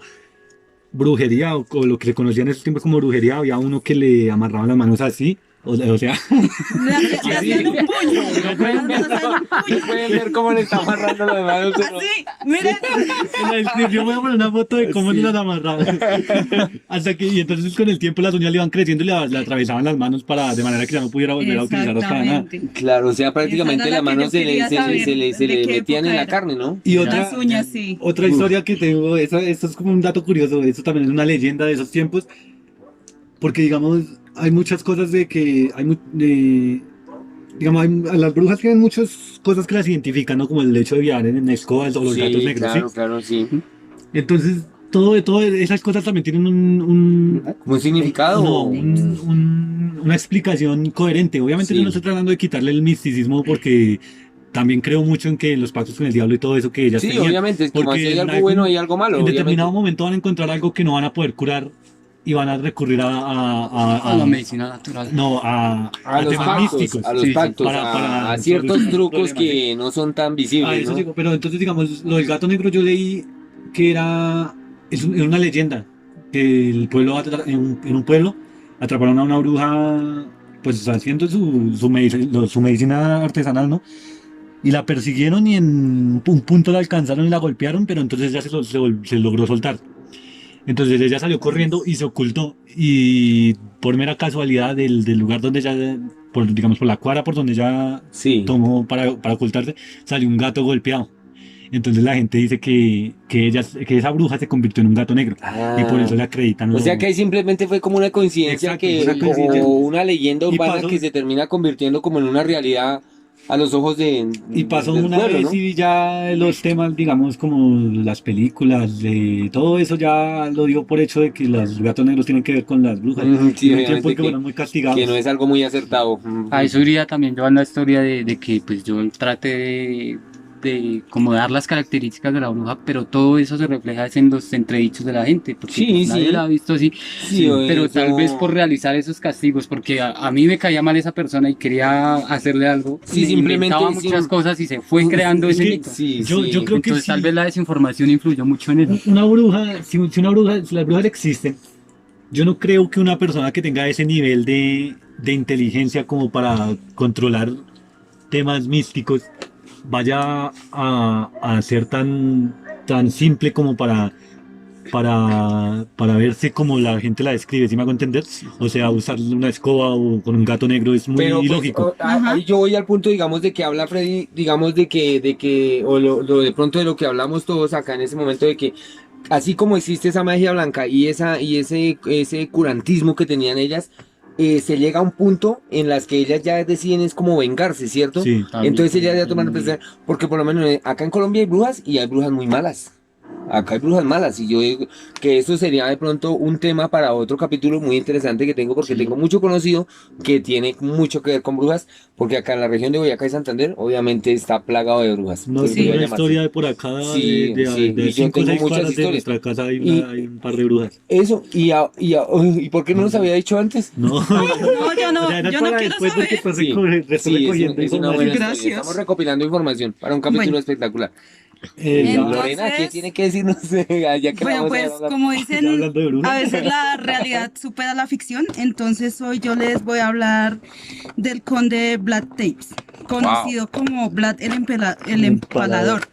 brujería o lo que se conocía en esos tiempos como brujería, había uno que le amarraban las manos así, o sea, Le hacían un puño. Le hacían un puño. Pueden ver cómo le está amarrando las manos. Así, miren. en la descripción voy a poner una foto de cómo se las amarraban. Y entonces con el tiempo las uñas le iban creciendo y le atravesaban las manos de manera que ya no pudiera volver a utilizarlas para nada. Exactamente. Claro, o sea, prácticamente Esa era las la que manos yo se le, quería se le, saber, se le, se de le qué metían época en la era. carne, ¿no? Y Las uñas, sí. otra historia que tengo, esto es como un dato curioso, esto también es una leyenda de esos tiempos, porque digamos, hay muchas cosas de que, digamos, a las brujas tienen muchas cosas que las identifican, ¿no? Como el hecho de viajar en escobas o los gatos negros, claro, ¿sí? claro, sí. Entonces, todo esas cosas también tienen Como un significado. no, una explicación coherente. Obviamente Sí. yo no estoy tratando de quitarle el misticismo porque también creo mucho en que los pactos con el diablo y todo eso que ellas Sí, tenían. obviamente, es como Porque si hay en algo bueno hay algo malo, en obviamente. determinado momento van a encontrar algo que no van a poder curar y van a recurrir A la medicina natural. no, A los temas pactos, místicos. a los Sí, sí, pactos, para a ciertos solucionar trucos problemas, que no son tan A visibles, eso ¿no? digo, pero entonces digamos, lo del gato negro yo leí que era una leyenda, que el pueblo, en un pueblo, atraparon a una bruja, pues haciendo su medicina artesanal, ¿no? Y la persiguieron y en un punto la alcanzaron y la golpearon, pero entonces ya se logró soltar. Entonces ella salió corriendo y se ocultó. Y por mera casualidad del lugar donde ella, digamos por la cuadra por donde ella Sí. tomó para ocultarse, salió un gato golpeado. Entonces la gente dice que esa bruja se convirtió en un gato negro. Y por eso le acreditan O sea que ahí simplemente fue como una coincidencia Exacto, fue una coincidencia. o una leyenda Y urbana pasó- que se termina convirtiendo como en una realidad a los ojos Y pasó del una pueblo, vez ¿no? y ya los temas, digamos, como las películas, de todo eso ya lo dio por hecho de que los gatos negros tienen que ver con las brujas. Sí, En un tiempo obviamente que fueron muy castigados. que no es algo muy acertado. A eso iría también yo en la historia de que pues yo traté de como dar las características de la bruja, pero todo eso se refleja es en los entredichos de la gente, porque Sí, pues, nadie sí. la ha visto así, Sí, pero eso- tal vez por realizar esos castigos, porque a mí me caía mal esa persona y quería hacerle algo, Sí, me simplemente inventaba sí. muchas cosas y se fue creando Es ese que mito. Sí, yo sí. creo que Entonces sí. tal vez la desinformación influyó mucho en eso. Una bruja, si las brujas existen, yo no creo que una persona que tenga ese nivel de inteligencia como para controlar temas místicos vaya a ser tan simple como para verse como la gente la describe, ¿sí me hago entender? O sea, usar una escoba o con un gato negro es muy Pero pues, ilógico. ahí yo voy al punto, digamos, de que habla Freddy, digamos, o de pronto de lo que hablamos todos acá en ese momento, de que así como existe esa magia blanca y ese curantismo que tenían ellas, se llega a un punto en las que ellas ya deciden es como vengarse, ¿cierto? Sí. También. Entonces ellas ya toman representación, porque por lo menos acá en Colombia hay brujas y hay brujas muy malas. acá hay brujas malas y yo digo que eso sería de pronto un tema para otro capítulo muy interesante que tengo porque Sí. tengo mucho conocido que tiene mucho que ver con brujas porque acá en la región de Boyacá y Santander obviamente está plagado de brujas. No, Pues tengo podría una llamarse. historia de por acá, Sí, sí, y de yo 5 o tengo 6 muchas cuadras de historias. nuestra casa Y hay un par de brujas. eso, ¿y por qué no nos había dicho antes? No, No, yo no, o sea, era yo no para quiero después porque saber. Sí, estoy sí, recogiendo es una buena información. historia. Gracias. Estamos recopilando información para un capítulo Bueno, espectacular. Ya, Lorena, ¿qué entonces, tiene que decirnos? Ya que la bueno, vamos a pues hablar. como ya dicen, hablando de a brujas. veces la realidad supera la ficción, entonces hoy yo les voy a hablar del conde Vlad Tepes, conocido como Vlad el Empalador.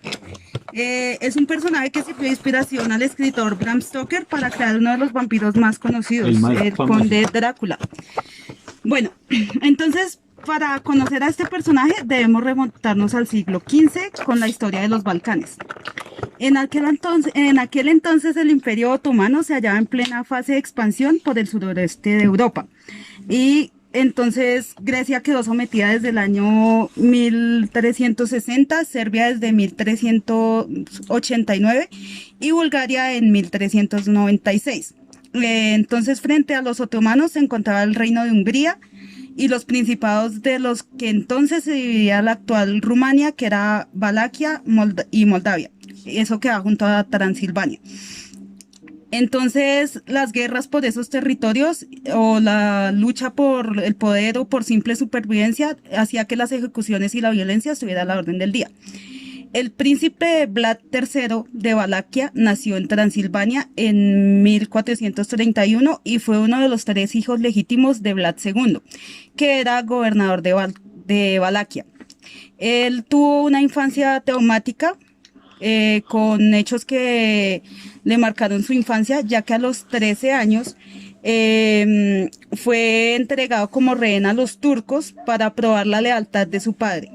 Es un personaje que sirvió de inspiración al escritor Bram Stoker para crear uno de los vampiros más El conocidos, más el famoso. conde Drácula. Bueno, entonces para conocer a este personaje debemos remontarnos al siglo XV con la historia de los Balcanes. En aquel entonces el Imperio Otomano se hallaba en plena fase de expansión por el suroeste de Europa. Y entonces Grecia quedó sometida desde el año 1360, Serbia desde 1389 y Bulgaria en 1396. Entonces frente a los otomanos se encontraba el reino de Hungría y los principados de los que entonces se dividía la actual Rumania, que era Valaquia y Moldavia. Eso queda junto a Transilvania. Entonces, las guerras por esos territorios o la lucha por el poder o por simple supervivencia hacía que las ejecuciones y la violencia estuvieran a la orden del día. El príncipe Vlad III de Valaquia nació en Transilvania en 1431 y fue uno de los 3 hijos legítimos de Vlad II, que era gobernador de Valaquia. Él tuvo una infancia traumática con hechos que le marcaron su infancia, ya que a los 13 años fue entregado como rehén a los turcos para probar la lealtad de su padre.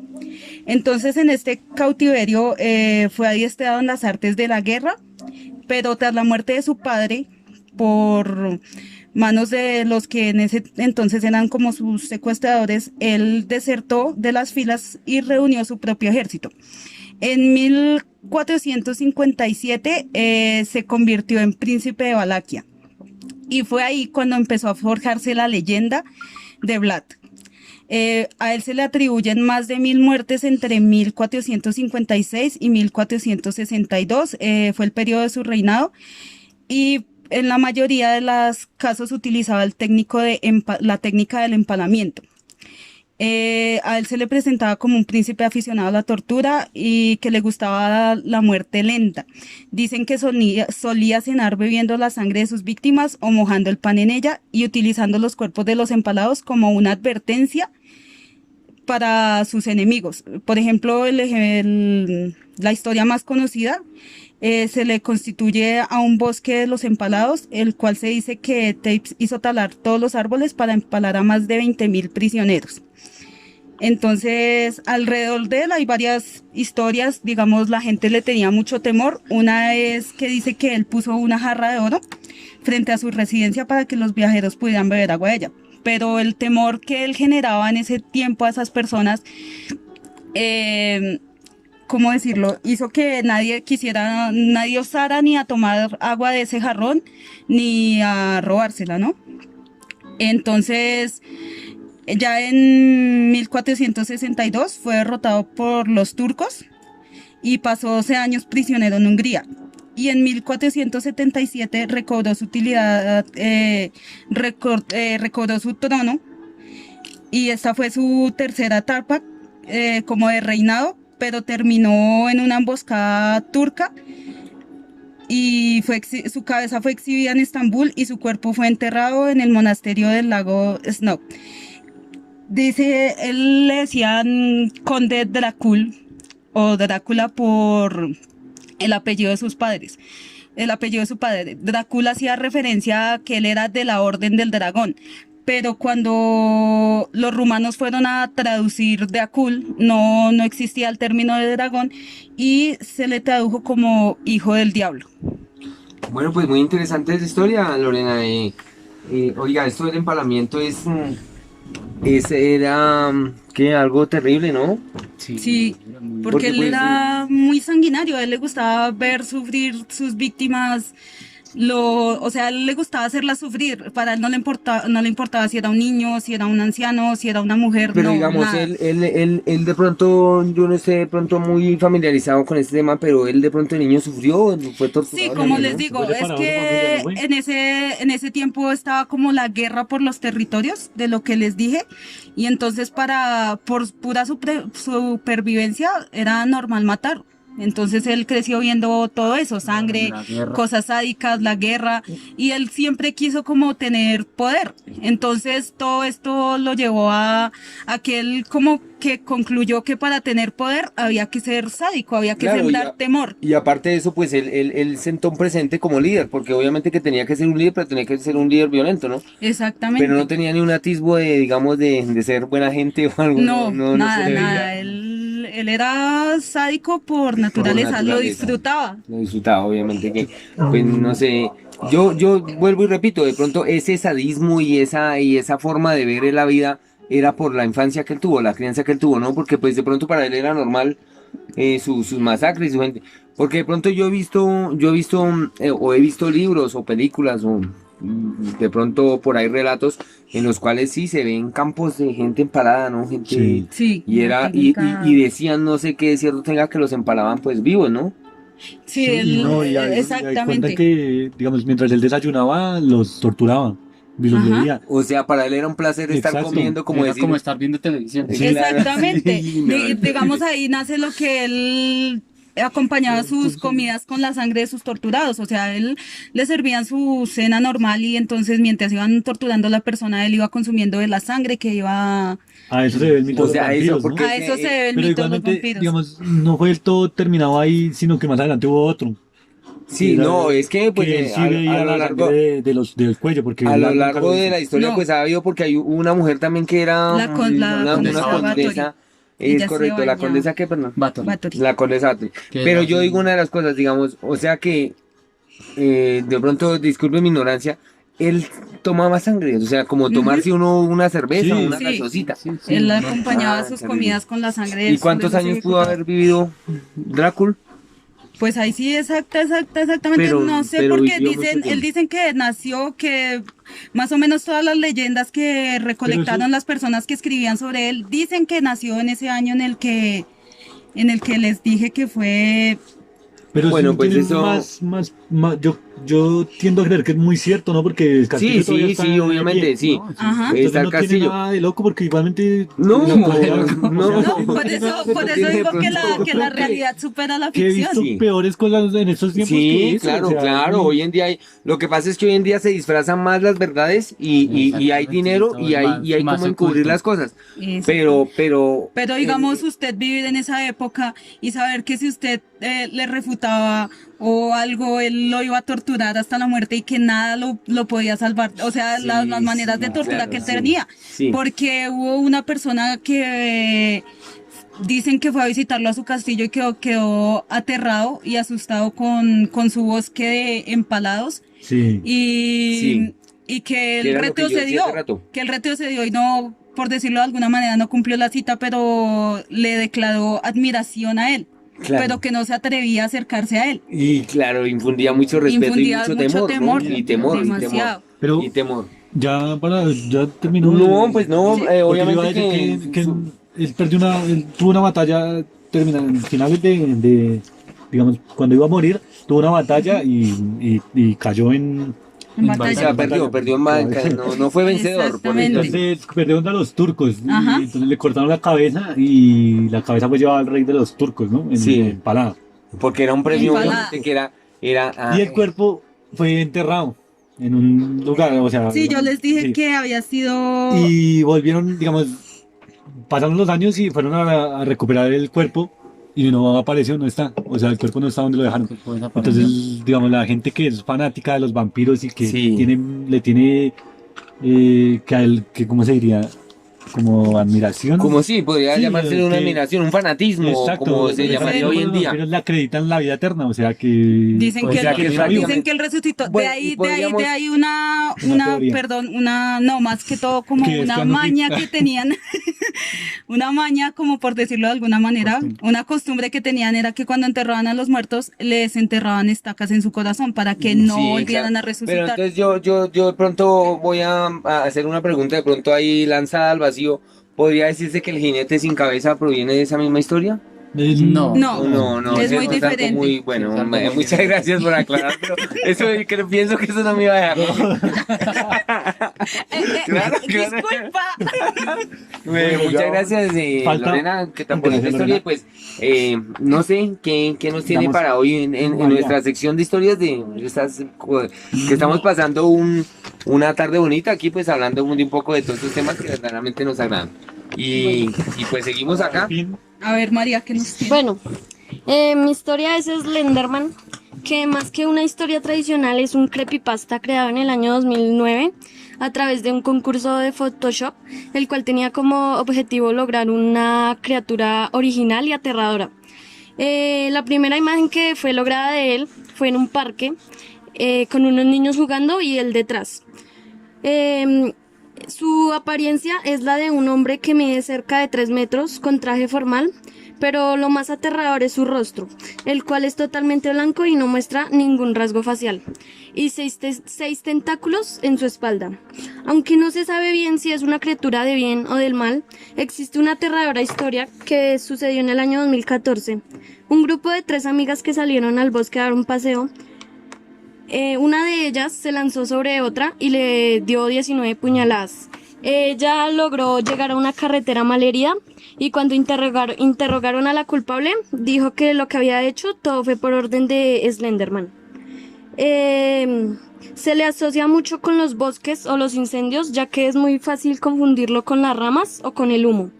Entonces en este cautiverio fue adiestrado en las artes de la guerra, pero tras la muerte de su padre, por manos de los que en ese entonces eran como sus secuestradores, él desertó de las filas y reunió su propio ejército. En 1457 se convirtió en príncipe de Valaquia y fue ahí cuando empezó a forjarse la leyenda de Vlad. A él se le atribuyen más de 1000 muertes entre 1456 y 1462, fue el periodo de su reinado, y en la mayoría de los casos utilizaba la técnica del empalamiento. A él se le presentaba como un príncipe aficionado a la tortura y que le gustaba la muerte lenta. Dicen que solía cenar bebiendo la sangre de sus víctimas o mojando el pan en ella y utilizando los cuerpos de los empalados como una advertencia para sus enemigos. Por ejemplo, la historia más conocida se le constituye a un bosque de los empalados, el cual se dice que Tapes hizo talar todos los árboles para empalar a más de 20.000 prisioneros. Entonces, alrededor de él hay varias historias, digamos, la gente le tenía mucho temor. Una es que dice que él puso una jarra de oro frente a su residencia para que los viajeros pudieran beber agua de ella. Pero el temor que él generaba en ese tiempo a esas personas, ¿cómo decirlo? Hizo que nadie osara ni a tomar agua de ese jarrón, ni a robársela, ¿no? Entonces, ya en 1462 fue derrotado por los turcos y pasó 12 años prisionero en Hungría. Y en 1477 recobró su utilidad, recobró su trono, y esta fue su tercera etapa como de reinado, pero terminó en una emboscada turca y su cabeza fue exhibida en Estambul y su cuerpo fue enterrado en el monasterio del lago Snow. Dice, él le decían conde Drácula o Drácula por el apellido de sus padres. El apellido de su padre. Drácula hacía referencia a que él era de la Orden del Dragón. Pero cuando los rumanos fueron a traducir Drácul, no existía el término de dragón y se le tradujo como hijo del diablo. Bueno, pues muy interesante esa historia, Lorena. Oiga, esto del empalamiento ese era, que algo terrible, ¿no? Sí, era muy- porque Porque, él pues, era muy sanguinario, a él le gustaba ver sufrir sus víctimas, o sea, a él le gustaba hacerlas sufrir, para él no le importaba si era un niño, si era un anciano, si era una mujer, Pero no, digamos, nada. él de pronto, yo no estoy de pronto muy familiarizado con este tema, pero él de pronto de niño sufrió, fue Sí, torturado de como niño, les ¿no? digo, Fue es separado de su familia, ¿no que fue? en ese tiempo estaba como la guerra por los territorios, de lo que les dije, y entonces por pura supervivencia era normal matar. Entonces él creció viendo todo eso, sangre, La guerra. cosas sádicas, la guerra, y él siempre quiso como tener poder. Entonces todo esto lo llevó a que él como que concluyó que para tener poder había que ser sádico, había que Claro, sembrar temor. y aparte de eso, pues él sentó un presente como líder, porque obviamente que tenía que ser un líder, pero tenía que ser un líder violento, ¿no? Pero no Exactamente. tenía ni un atisbo de, digamos, de ser buena gente o algo, No, no se nada, le nada. veía Él era sádico por naturaleza, lo naturaleza. disfrutaba. Lo disfrutaba, obviamente que, pues no sé, yo vuelvo y repito, de pronto ese sadismo y esa forma de ver la vida era por la infancia que él tuvo, la crianza que él tuvo, ¿no? Porque pues de pronto para él era normal sus masacres y su gente. Porque de pronto o he visto libros o películas o de pronto por ahí relatos en los cuales sí se ven campos de gente empalada, ¿no? Gente, Sí. Sí, y era, y decían no sé qué cierto tenga que los empalaban pues vivos, ¿no? sí, Y no, y ahí cuenta exactamente. que, digamos, mientras él desayunaba, los torturaba y los Ajá. leía. O sea, para él era un placer estar Exacto. comiendo, como Era decir, como estar viendo televisión. Sí, claro. Exactamente. Sí, no, Digamos, ahí nace lo que él acompañaba sus comidas con la sangre de sus torturados. O sea, él le servían su cena normal y entonces mientras iban torturando a la persona, él iba consumiendo de la sangre que iba... A eso se ve el mito O de los sea, eso, vampiros, ¿no? porque A eso se ve el Pero mito de los igualmente, vampiros. digamos, no fue del todo terminado ahí, sino que más adelante hubo otro. sí, Era- no, es que pues que él sí a veía lo la largo, sangre del cuello, porque a él lo nunca largo lo de hizo. la historia No. pues ha habido porque hay una mujer también que era La una condesa Bathory. condesa, es Ella se correcto, la bañaba. condesa que, perdón, Bathory. la condesa Bathory. Que Pero era yo así. digo una de las cosas, digamos, o sea que de pronto, disculpe mi ignorancia, él tomaba sangre, o sea, como tomarse uno una cerveza o Sí. una Sí. gaseosita. Sí, sí, Él no. acompañaba Ah, sus terrible. comidas con la sangre ¿Y cuántos de los años pudo ejecutados. haber vivido Drácula? Pues ahí sí, exactamente, Pero- no sé, pero porque vivió mucho dicen, tiempo. él dicen que nació, que más o menos todas las leyendas que recolectaron las personas que escribían sobre él, dicen que nació en ese año en el que les dije que fue, Pero Bueno, sí pues tiene eso- yo tiendo a creer que es muy cierto, ¿no? Porque el castillo Sí, todavía sí, está sí, en obviamente, pie. sí. No, sí. ajá. Está Entonces el no tiene castillo. nada de loco porque igualmente No, la podía- no. No, por eso digo que la Yo creo que- realidad supera la que he visto ficción. Sí. peores cosas en estos tiempos que Sí, eso, claro, o sea, claro. Hoy en día lo que pasa es que hoy en día se disfrazan más las verdades y hay Exactamente, dinero todo y es hay más como encubrir oculto. las cosas. Exacto. Pero Pero digamos, usted vivir en esa época y saber que si usted le refutaba o algo, él lo iba a torturar hasta la muerte y que nada lo podía salvar. O sea, Sí, las maneras sí, de tortura claro, que él sí. tenía. Sí. Porque hubo una persona que dicen que fue a visitarlo a su castillo y quedó aterrado y asustado con su bosque de empalados. Sí. Y, Sí. y que Que él era lo que yo decía retrocedió, hace rato. que él retrocedió y no, por decirlo de alguna manera, no cumplió la cita, pero le declaró admiración a él, Claro. pero que no se atrevía a acercarse a él. Y claro, infundía mucho respeto Infundía y mucho mucho temor, ¿no? Y temor, demasiado. Pero y temor. ya terminó. No, pues no, Sí. Porque yo iba a obviamente decir que él tuvo una batalla en finales digamos, cuando iba a morir, tuvo una batalla y cayó en... En o batalla. sea, perdió en banca, no fue vencedor. Por eso. Exactamente. Entonces perdió contra los turcos. Y Ajá. entonces le cortaron la cabeza y la cabeza fue llevada al rey de los turcos, ¿no? Sí. Empalada. Porque era un premio, Empalada. obviamente, que era Y el cuerpo fue enterrado en un lugar, o sea... Sí, yo les dije sí. que había sido... Y volvieron, digamos, pasaron los años y fueron a recuperar el cuerpo y no apareció, no está. O sea, el cuerpo no está donde lo dejaron. Pues desapareció. Entonces, digamos, la gente que es fanática de los vampiros y que Sí. le tiene, ¿cómo se diría? como admiración. Como si podría Sí, llamarse una que- admiración, un fanatismo, Exacto, como se llamaría hoy en día. Pero le acreditan la vida eterna, o sea que... Dicen o que, sea que está vivo. dicen que él resucitó. Bueno, de ahí, y podríamos- de ahí Una teoría. perdón, no, más que todo como Que es una cuando maña que tenían, una maña, como por decirlo de alguna manera, Costumbre. una costumbre que tenían era que cuando enterraban a los muertos, les enterraban estacas en su corazón para que no Sí, volvieran claro. a Pero resucitar. entonces yo de pronto voy a hacer una pregunta de pronto ahí lanzada al vacío. ¿Podría decirse que el jinete sin cabeza proviene de esa misma historia? No. No, No, es ese muy es algo diferente. muy bueno. Sí, es algo muy Muchas diferente. gracias por aclarar, pero eso pienso que eso no me iba a dejar. Claro, claro. Disculpa. Muchas gracias, Falta- Lorena, que tan bonita Gracias, historia. Lorena. Pues no sé qué nos tiene Damos- para hoy en María. nuestra sección de historias de estas que estamos pasando una tarde bonita aquí, pues hablando de un poco de todos estos temas que verdaderamente nos agradan. Y pues seguimos acá. Fin. A ver, María, ¿qué nos tiene? Bueno, mi historia es Slenderman, que más que una historia tradicional es un creepypasta creado en el año 2009 a través de un concurso de Photoshop, el cual tenía como objetivo lograr una criatura original y aterradora. La primera imagen que fue lograda de él fue en un parque con unos niños jugando y él detrás. Su apariencia es la de un hombre que mide cerca de 3 metros con traje formal, pero lo más aterrador es su rostro, el cual es totalmente blanco y no muestra ningún rasgo facial, y seis tentáculos en su espalda. Aunque no se sabe bien si es una criatura de bien o del mal, existe una aterradora historia que sucedió en el año 2014. Un grupo de 3 amigas que salieron al bosque a dar un paseo. Una de ellas se lanzó sobre otra y le dio 19 puñaladas. Ella logró llegar a una carretera malherida y cuando interrogaron a la culpable, dijo que lo que había hecho todo fue por orden de Slenderman. Se le asocia mucho con los bosques o los incendios, ya que es muy fácil confundirlo con las ramas o con el humo.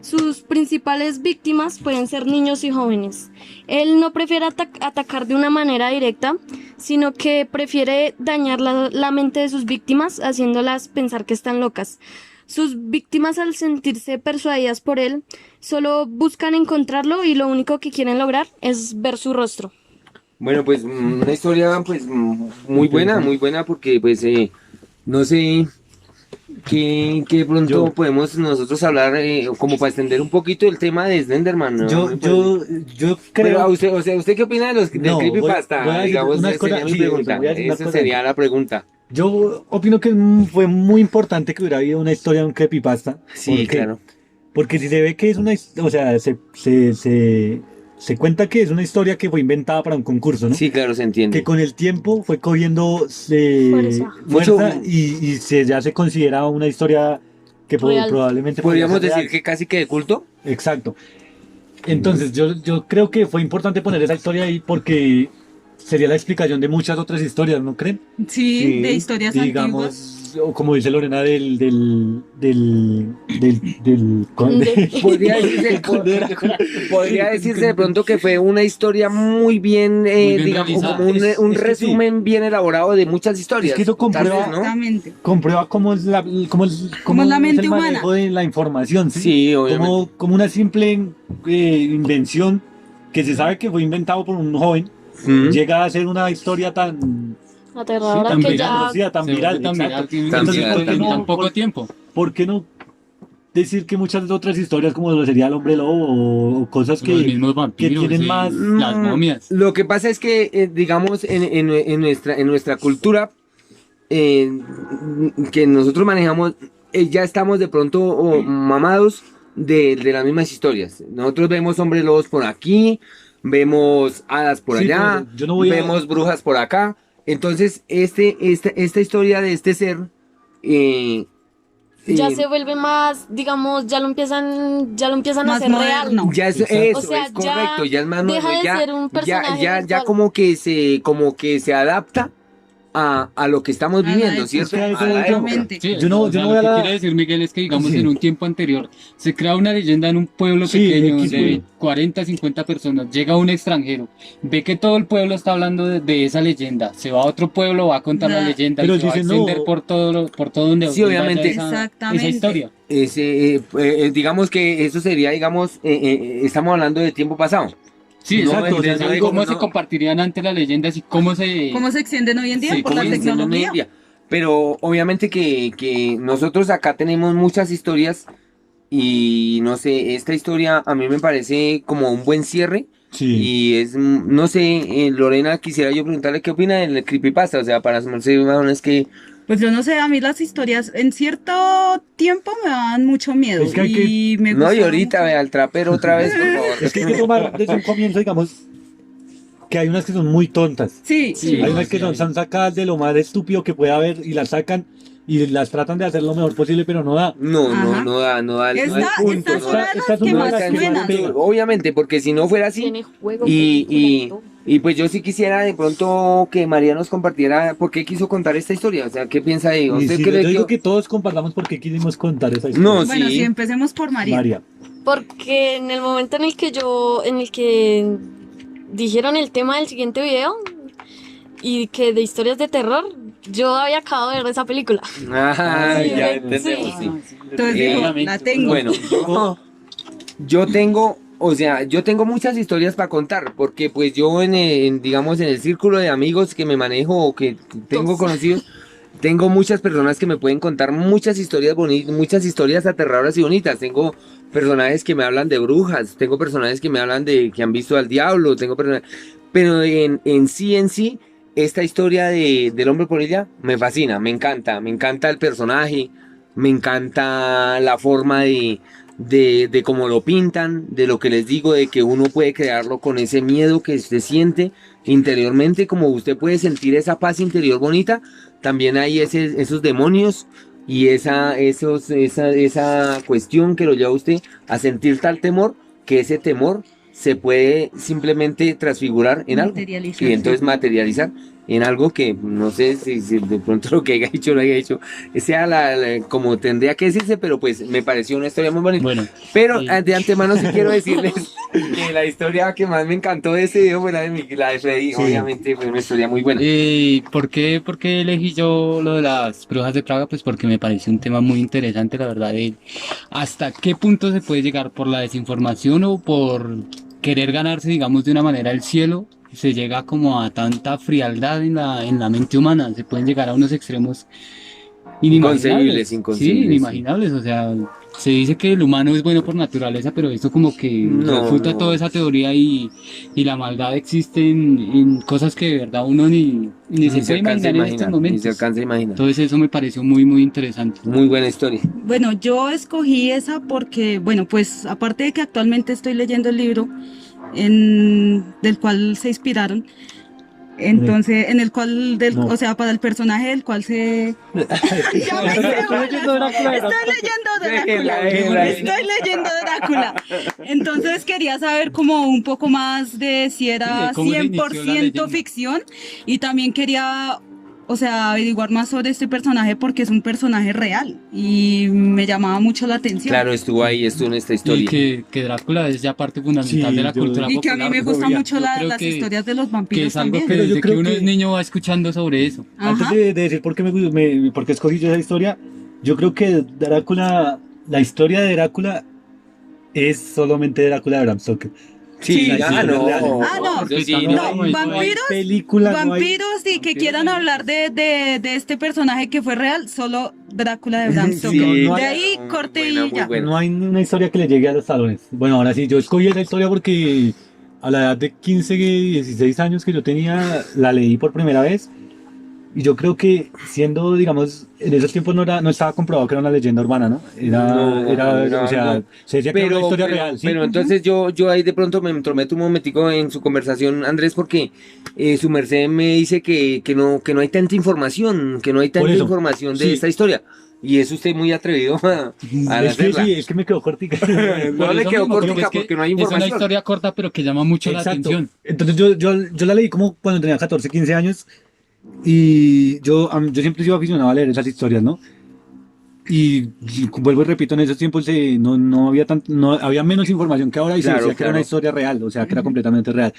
Sus principales víctimas pueden ser niños y jóvenes. Él no prefiere atacar de una manera directa, sino que prefiere dañar la mente de sus víctimas, haciéndolas pensar que están locas. Sus víctimas, al sentirse persuadidas por él, solo buscan encontrarlo y lo único que quieren lograr es ver su rostro. Bueno, pues una historia pues muy buena porque pues no sé qué pronto Yo- podemos nosotros hablar como para extender un poquito el tema de Slenderman, ¿no? Yo Pero creo... a usted, o sea, ¿usted qué opina de los del No, creepypasta? voy a decir Digamos, una esa cosa- sería mi sí, pregunta. voy a decir una Esa cosa. sería la pregunta. Yo opino que fue muy importante que hubiera habido una historia de un creepypasta. Sí, ¿Por qué? claro. Porque si se ve que es una... O sea, se cuenta que es una historia que fue inventada para un concurso, ¿no? Sí, claro, se entiende. Que con el tiempo fue cogiendo Fuerza. fuerza Mucho- y ya se considera una historia que Real. probablemente Podríamos podría ser decir real. que casi que de culto. Exacto. Entonces yo creo que fue importante poner esa historia ahí porque sería la explicación de muchas otras historias, ¿no creen? Sí, Sí, de historias antiguas. Digamos, o como dice Lorena, del Podría decirse, podría decirse de pronto que fue una historia muy bien, bien digamos, realizada. como Es un que sí. resumen bien elaborado de muchas historias. Es que eso comprueba- Tal vez, ¿no? Exactamente. comprueba cómo es Cómo es la mente el humana. manejo de la información, ¿sí? Sí, obviamente. Como una simple invención que se sabe que fue inventado por un joven, Mm. llega a ser una historia tan Aterradora tan que viral, ya... conocida, tan Se viral. vuelve tan exacto. viral, Tan Entonces, viral, ¿por qué tan no- en tan poco por- tiempo. ¿Por qué no decir que muchas otras historias como lo sería el hombre lobo o cosas Los que mismos vampiros, tienen sí, más- las momias. Lo que pasa es que, digamos, en nuestra cultura que nosotros manejamos, ya estamos de pronto mamados de las mismas historias. Nosotros vemos hombres lobos por aquí, vemos hadas por Sí, allá, pero yo no voy a- vemos brujas por acá. Entonces, esta historia de este ser... Ya eh, se vuelve más, digamos, ya lo empiezan a Más hacer real. moderno. Ya es Exacto. eso, O sea, es correcto, ya es más deja nuevo, de ya, ser un personaje ya virtual. como que se adapta a lo que estamos A la viviendo, época. ¿cierto? Es que a eso A la voy yo. época. Exactamente. Sí, Yo no- o yo sea, no lo voy a que la- quiere decir Miguel es que, digamos, Sí. en un tiempo anterior se crea una leyenda en un pueblo Sí, pequeño X de pueblo. 40, 50 personas, llega un extranjero, ve que todo el pueblo está hablando de esa leyenda, se va a otro pueblo, va a contar la Da- leyenda Pero y se va a dicen, extender no. por todo donde Sí, vaya obviamente. esa Exactamente. historia. Digamos que eso sería, digamos, estamos hablando de tiempo pasado. Sí, No, exacto. o sea, O sea, no digo, ¿cómo no. se compartirían antes las leyendas y cómo se... ¿Cómo se extienden hoy en día Sí, por la ¿cómo se Diciendo tecnología? media. Pero obviamente que nosotros acá tenemos muchas historias y no sé, esta historia a mí me parece como un buen cierre. Sí. Y es, no sé, Lorena, quisiera yo preguntarle qué opina del creepypasta, o sea, para su merced, bueno, es que Pues yo no sé, a mí las historias en cierto tiempo me daban mucho miedo Es que hay y me no, y gustaba ahorita mucho. ve al trapero otra vez, por favor. Es que hay que tomar desde un comienzo, digamos, que hay unas que son muy tontas. Sí, Sí. Hay unas que sí, hay. son sacadas de lo más estúpido que pueda haber y las sacan y las tratan de hacer lo mejor posible, pero no da. No, no, Ajá. no da, no da, no da el Esta punto, es no una da. de esta las es que una de más las que más suenan. pega. Obviamente, porque si no fuera así, Tiene juego. y pues yo sí quisiera de pronto que María nos compartiera por qué quiso contar esta historia, o sea, ¿qué piensa de ella? Y ¿Usted sí, cree yo digo que todos compartamos por qué quisimos contar esa historia. No, Bueno, sí. sí, empecemos por María. María. Porque en el momento en el que dijeron el tema del siguiente video y que de historias de terror, yo había acabado de ver esa película. Ay, Sí, ya sí. entendemos, sí. Entonces Eh, dijo, la tengo. Bueno, yo tengo, o sea, yo tengo muchas historias para contar, porque pues yo digamos, en el círculo de amigos que me manejo o que tengo conocidos, tengo muchas personas que me pueden contar muchas historias bonitas, muchas historias aterradoras y bonitas. Tengo personajes que me hablan de brujas, tengo personajes que me hablan de que han visto al diablo, tengo personajes, pero en sí, esta historia del hombre polilla me fascina, me encanta el personaje, me encanta la forma de cómo lo pintan, de lo que les digo, de que uno puede crearlo con ese miedo que se siente interiormente, como usted puede sentir esa paz interior bonita, también hay esos demonios y esa cuestión que lo lleva a usted a sentir tal temor, que ese temor se puede simplemente transfigurar en algo Materializar, y entonces sí. materializar en algo que no sé si de pronto lo que haya hecho lo haya hecho sea como tendría que decirse, pero pues me pareció una historia muy bonita. Bueno, Pero sí. de antemano sí quiero decirles que la historia que más me encantó de ese video fue la de Freddy. Sí. Obviamente fue una historia muy buena. ¿por qué elegí yo lo de las brujas de Praga? Pues porque me pareció un tema muy interesante, la verdad, de hasta qué punto se puede llegar por la desinformación o por querer ganarse, digamos, de una manera el cielo. Se llega como a tanta frialdad en la mente humana, se pueden llegar a unos extremos inimaginables. Inconcebibles, Sí, sí. inimaginables, o sea, se dice que el humano es bueno por naturaleza, pero esto como que No, refuta no. toda esa teoría y la maldad existe en cosas que de verdad uno ni se puede imaginar en estos ni se momentos. alcanza a imaginar. Entonces eso me pareció muy, muy interesante. Muy buena historia. Bueno, yo escogí esa porque, bueno, pues aparte de que actualmente estoy leyendo el libro del cual se inspiraron, entonces, en el cual, No. o sea, para el personaje del cual se... Ya me sé, Estoy leyendo Drácula. Estoy leyendo Drácula. Entonces quería saber como un poco más de si era Sí, cómo se inició la 100% leyenda. ficción y también quería, o sea, averiguar más sobre este personaje porque es un personaje real y me llamaba mucho la atención. Claro, estuvo en esta Y historia. que Drácula es ya parte fundamental Sí, de la yo- cultura Y que a mí me popular. gusta obvia. mucho Yo creo las que- historias de los Que vampiros es algo también. que Pero yo desde que creo uno que- es niño va escuchando sobre eso. Antes Ajá. de decir por qué, por qué escogí yo esa historia, yo creo que Drácula, la historia de Drácula es solamente Drácula de Bram Stoker. Sí, Sí, ah, sí, no. real. Ah, no. Porque sí, No, No, no hay vampiros, película, no hay- vampiros y que Vampiros quieran no hay. hablar de este personaje que fue real, solo Drácula de Bram Sí, Stoker. no De hay- ahí muy corte buena, y muy ya. buena. No hay una historia que le llegue a los talones. Bueno, ahora sí, yo escogí esa historia porque a la edad de 15, 16 años que yo tenía, la leí por primera vez. Y yo creo que siendo, digamos, en esos tiempos no estaba comprobado que era una leyenda urbana, ¿no? No, era o sea, algo- se decía que era una historia real, ¿sí? pero entonces yo ahí de pronto me entrometo un momentico en su conversación, Andrés, porque su merced me dice que no hay tanta información, que no hay Por tanta eso, información de sí. esta historia. Y es usted muy atrevido a Es que hacerla. sí, es que me quedó cortica. No Por le eso quedó mismo, cortica es que porque no hay Es una información. historia corta, pero que llama mucho la Exacto. atención. Entonces yo la leí como cuando tenía 14, 15 años Y yo siempre he sido aficionado a leer esas historias, ¿no? Y vuelvo y repito, en esos tiempos no había no había menos información que ahora y se Claro, decía que era una claro. historia real, o sea, que era completamente real.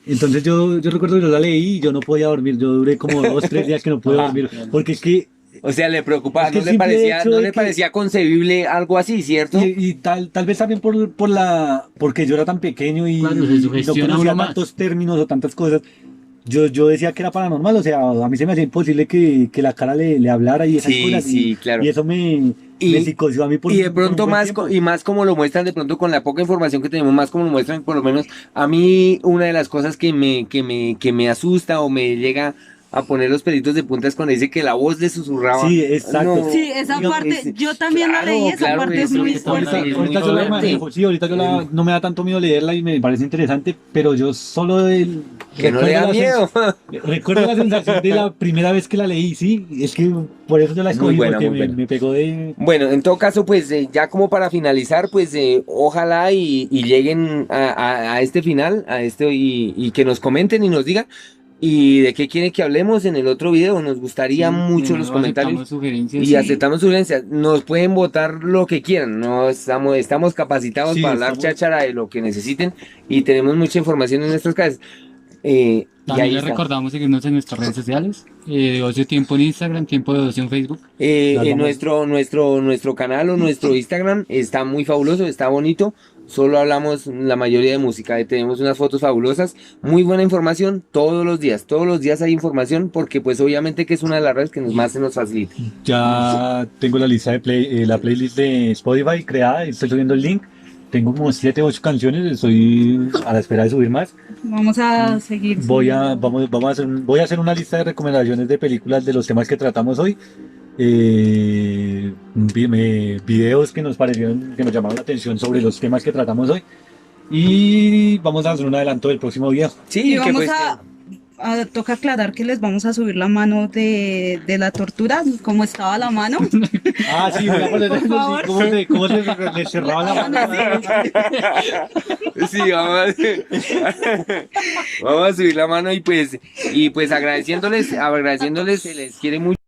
Entonces yo recuerdo que yo la leí y yo no podía dormir, yo duré como 2, 3 días que no pude dormir, porque es que, O sea, le preocupaba, Es que no el le simple parecía, hecho no de le que- parecía concebible algo así, ¿cierto? y tal vez también porque yo era tan pequeño Claro, se y no sugestiona conocía uno más. tantos términos o tantas cosas. Yo decía que era paranormal, o sea, a mí se me hacía imposible que la cara le hablara y esas Sí, cosas. sí, claro. Y eso me psicoseó a mí Y de por un pronto buen más, tiempo. y más como lo muestran de pronto con la poca información que tenemos, más como lo muestran, por lo menos a mí una de las cosas que me asusta o me llega a poner los pelitos de punta es cuando dice que la voz le susurraba. Sí, exacto. No, Sí, esa digo, parte, yo también la leí, esa parte es muy eso fuerte. es Ahorita muy yo la fuerte. manejo, sí, ahorita no me da tanto miedo leerla y me parece interesante, pero yo solo que no le da miedo. Recuerdo la sensación de la primera vez que la leí, sí, es que por eso yo la Muy escogí, buena, porque muy buena. me pegó de... Bueno, en todo caso, pues ya como para finalizar, pues ojalá y lleguen a este final, y que nos comenten y nos digan y de qué quieren que hablemos en el otro video. Nos gustaría Sí, mucho de los nuevo comentarios aceptamos sugerencias. y Sí. aceptamos sugerencias. Nos pueden votar lo que quieran, no estamos capacitados Sí, para hablar estamos- cháchara de lo que necesiten y tenemos mucha información en nuestras casas. Y También ahí les está. recordamos seguirnos en nuestras redes sociales, de Ocio Tiempo en Instagram, Tiempo de Ocio en Facebook. Las En vamos- nuestro canal o nuestro Instagram está muy fabuloso, está bonito. Solo hablamos la mayoría de música. Tenemos unas fotos fabulosas, muy buena información todos los días. Todos los días hay información porque pues obviamente que es una de las redes que más se nos facilita. Ya tengo la lista de la playlist de Spotify creada, estoy subiendo el link. Tengo como 7, 8 canciones, estoy a la espera de subir más. Vamos a seguir. Voy a hacer una lista de recomendaciones de películas de los temas que tratamos hoy. Videos que nos parecieron, que nos llamaron la atención sobre los temas que tratamos hoy. Y vamos a hacer un adelanto del próximo video. Sí, Y que vamos pues toca aclarar que les vamos a subir la mano de la tortura, cómo estaba la mano. Ah, sí, voy a poner Por eso, sí, favor. cómo le cerraba la mano. sí, vamos a subir la mano y pues agradeciéndoles, se les quiere mucho.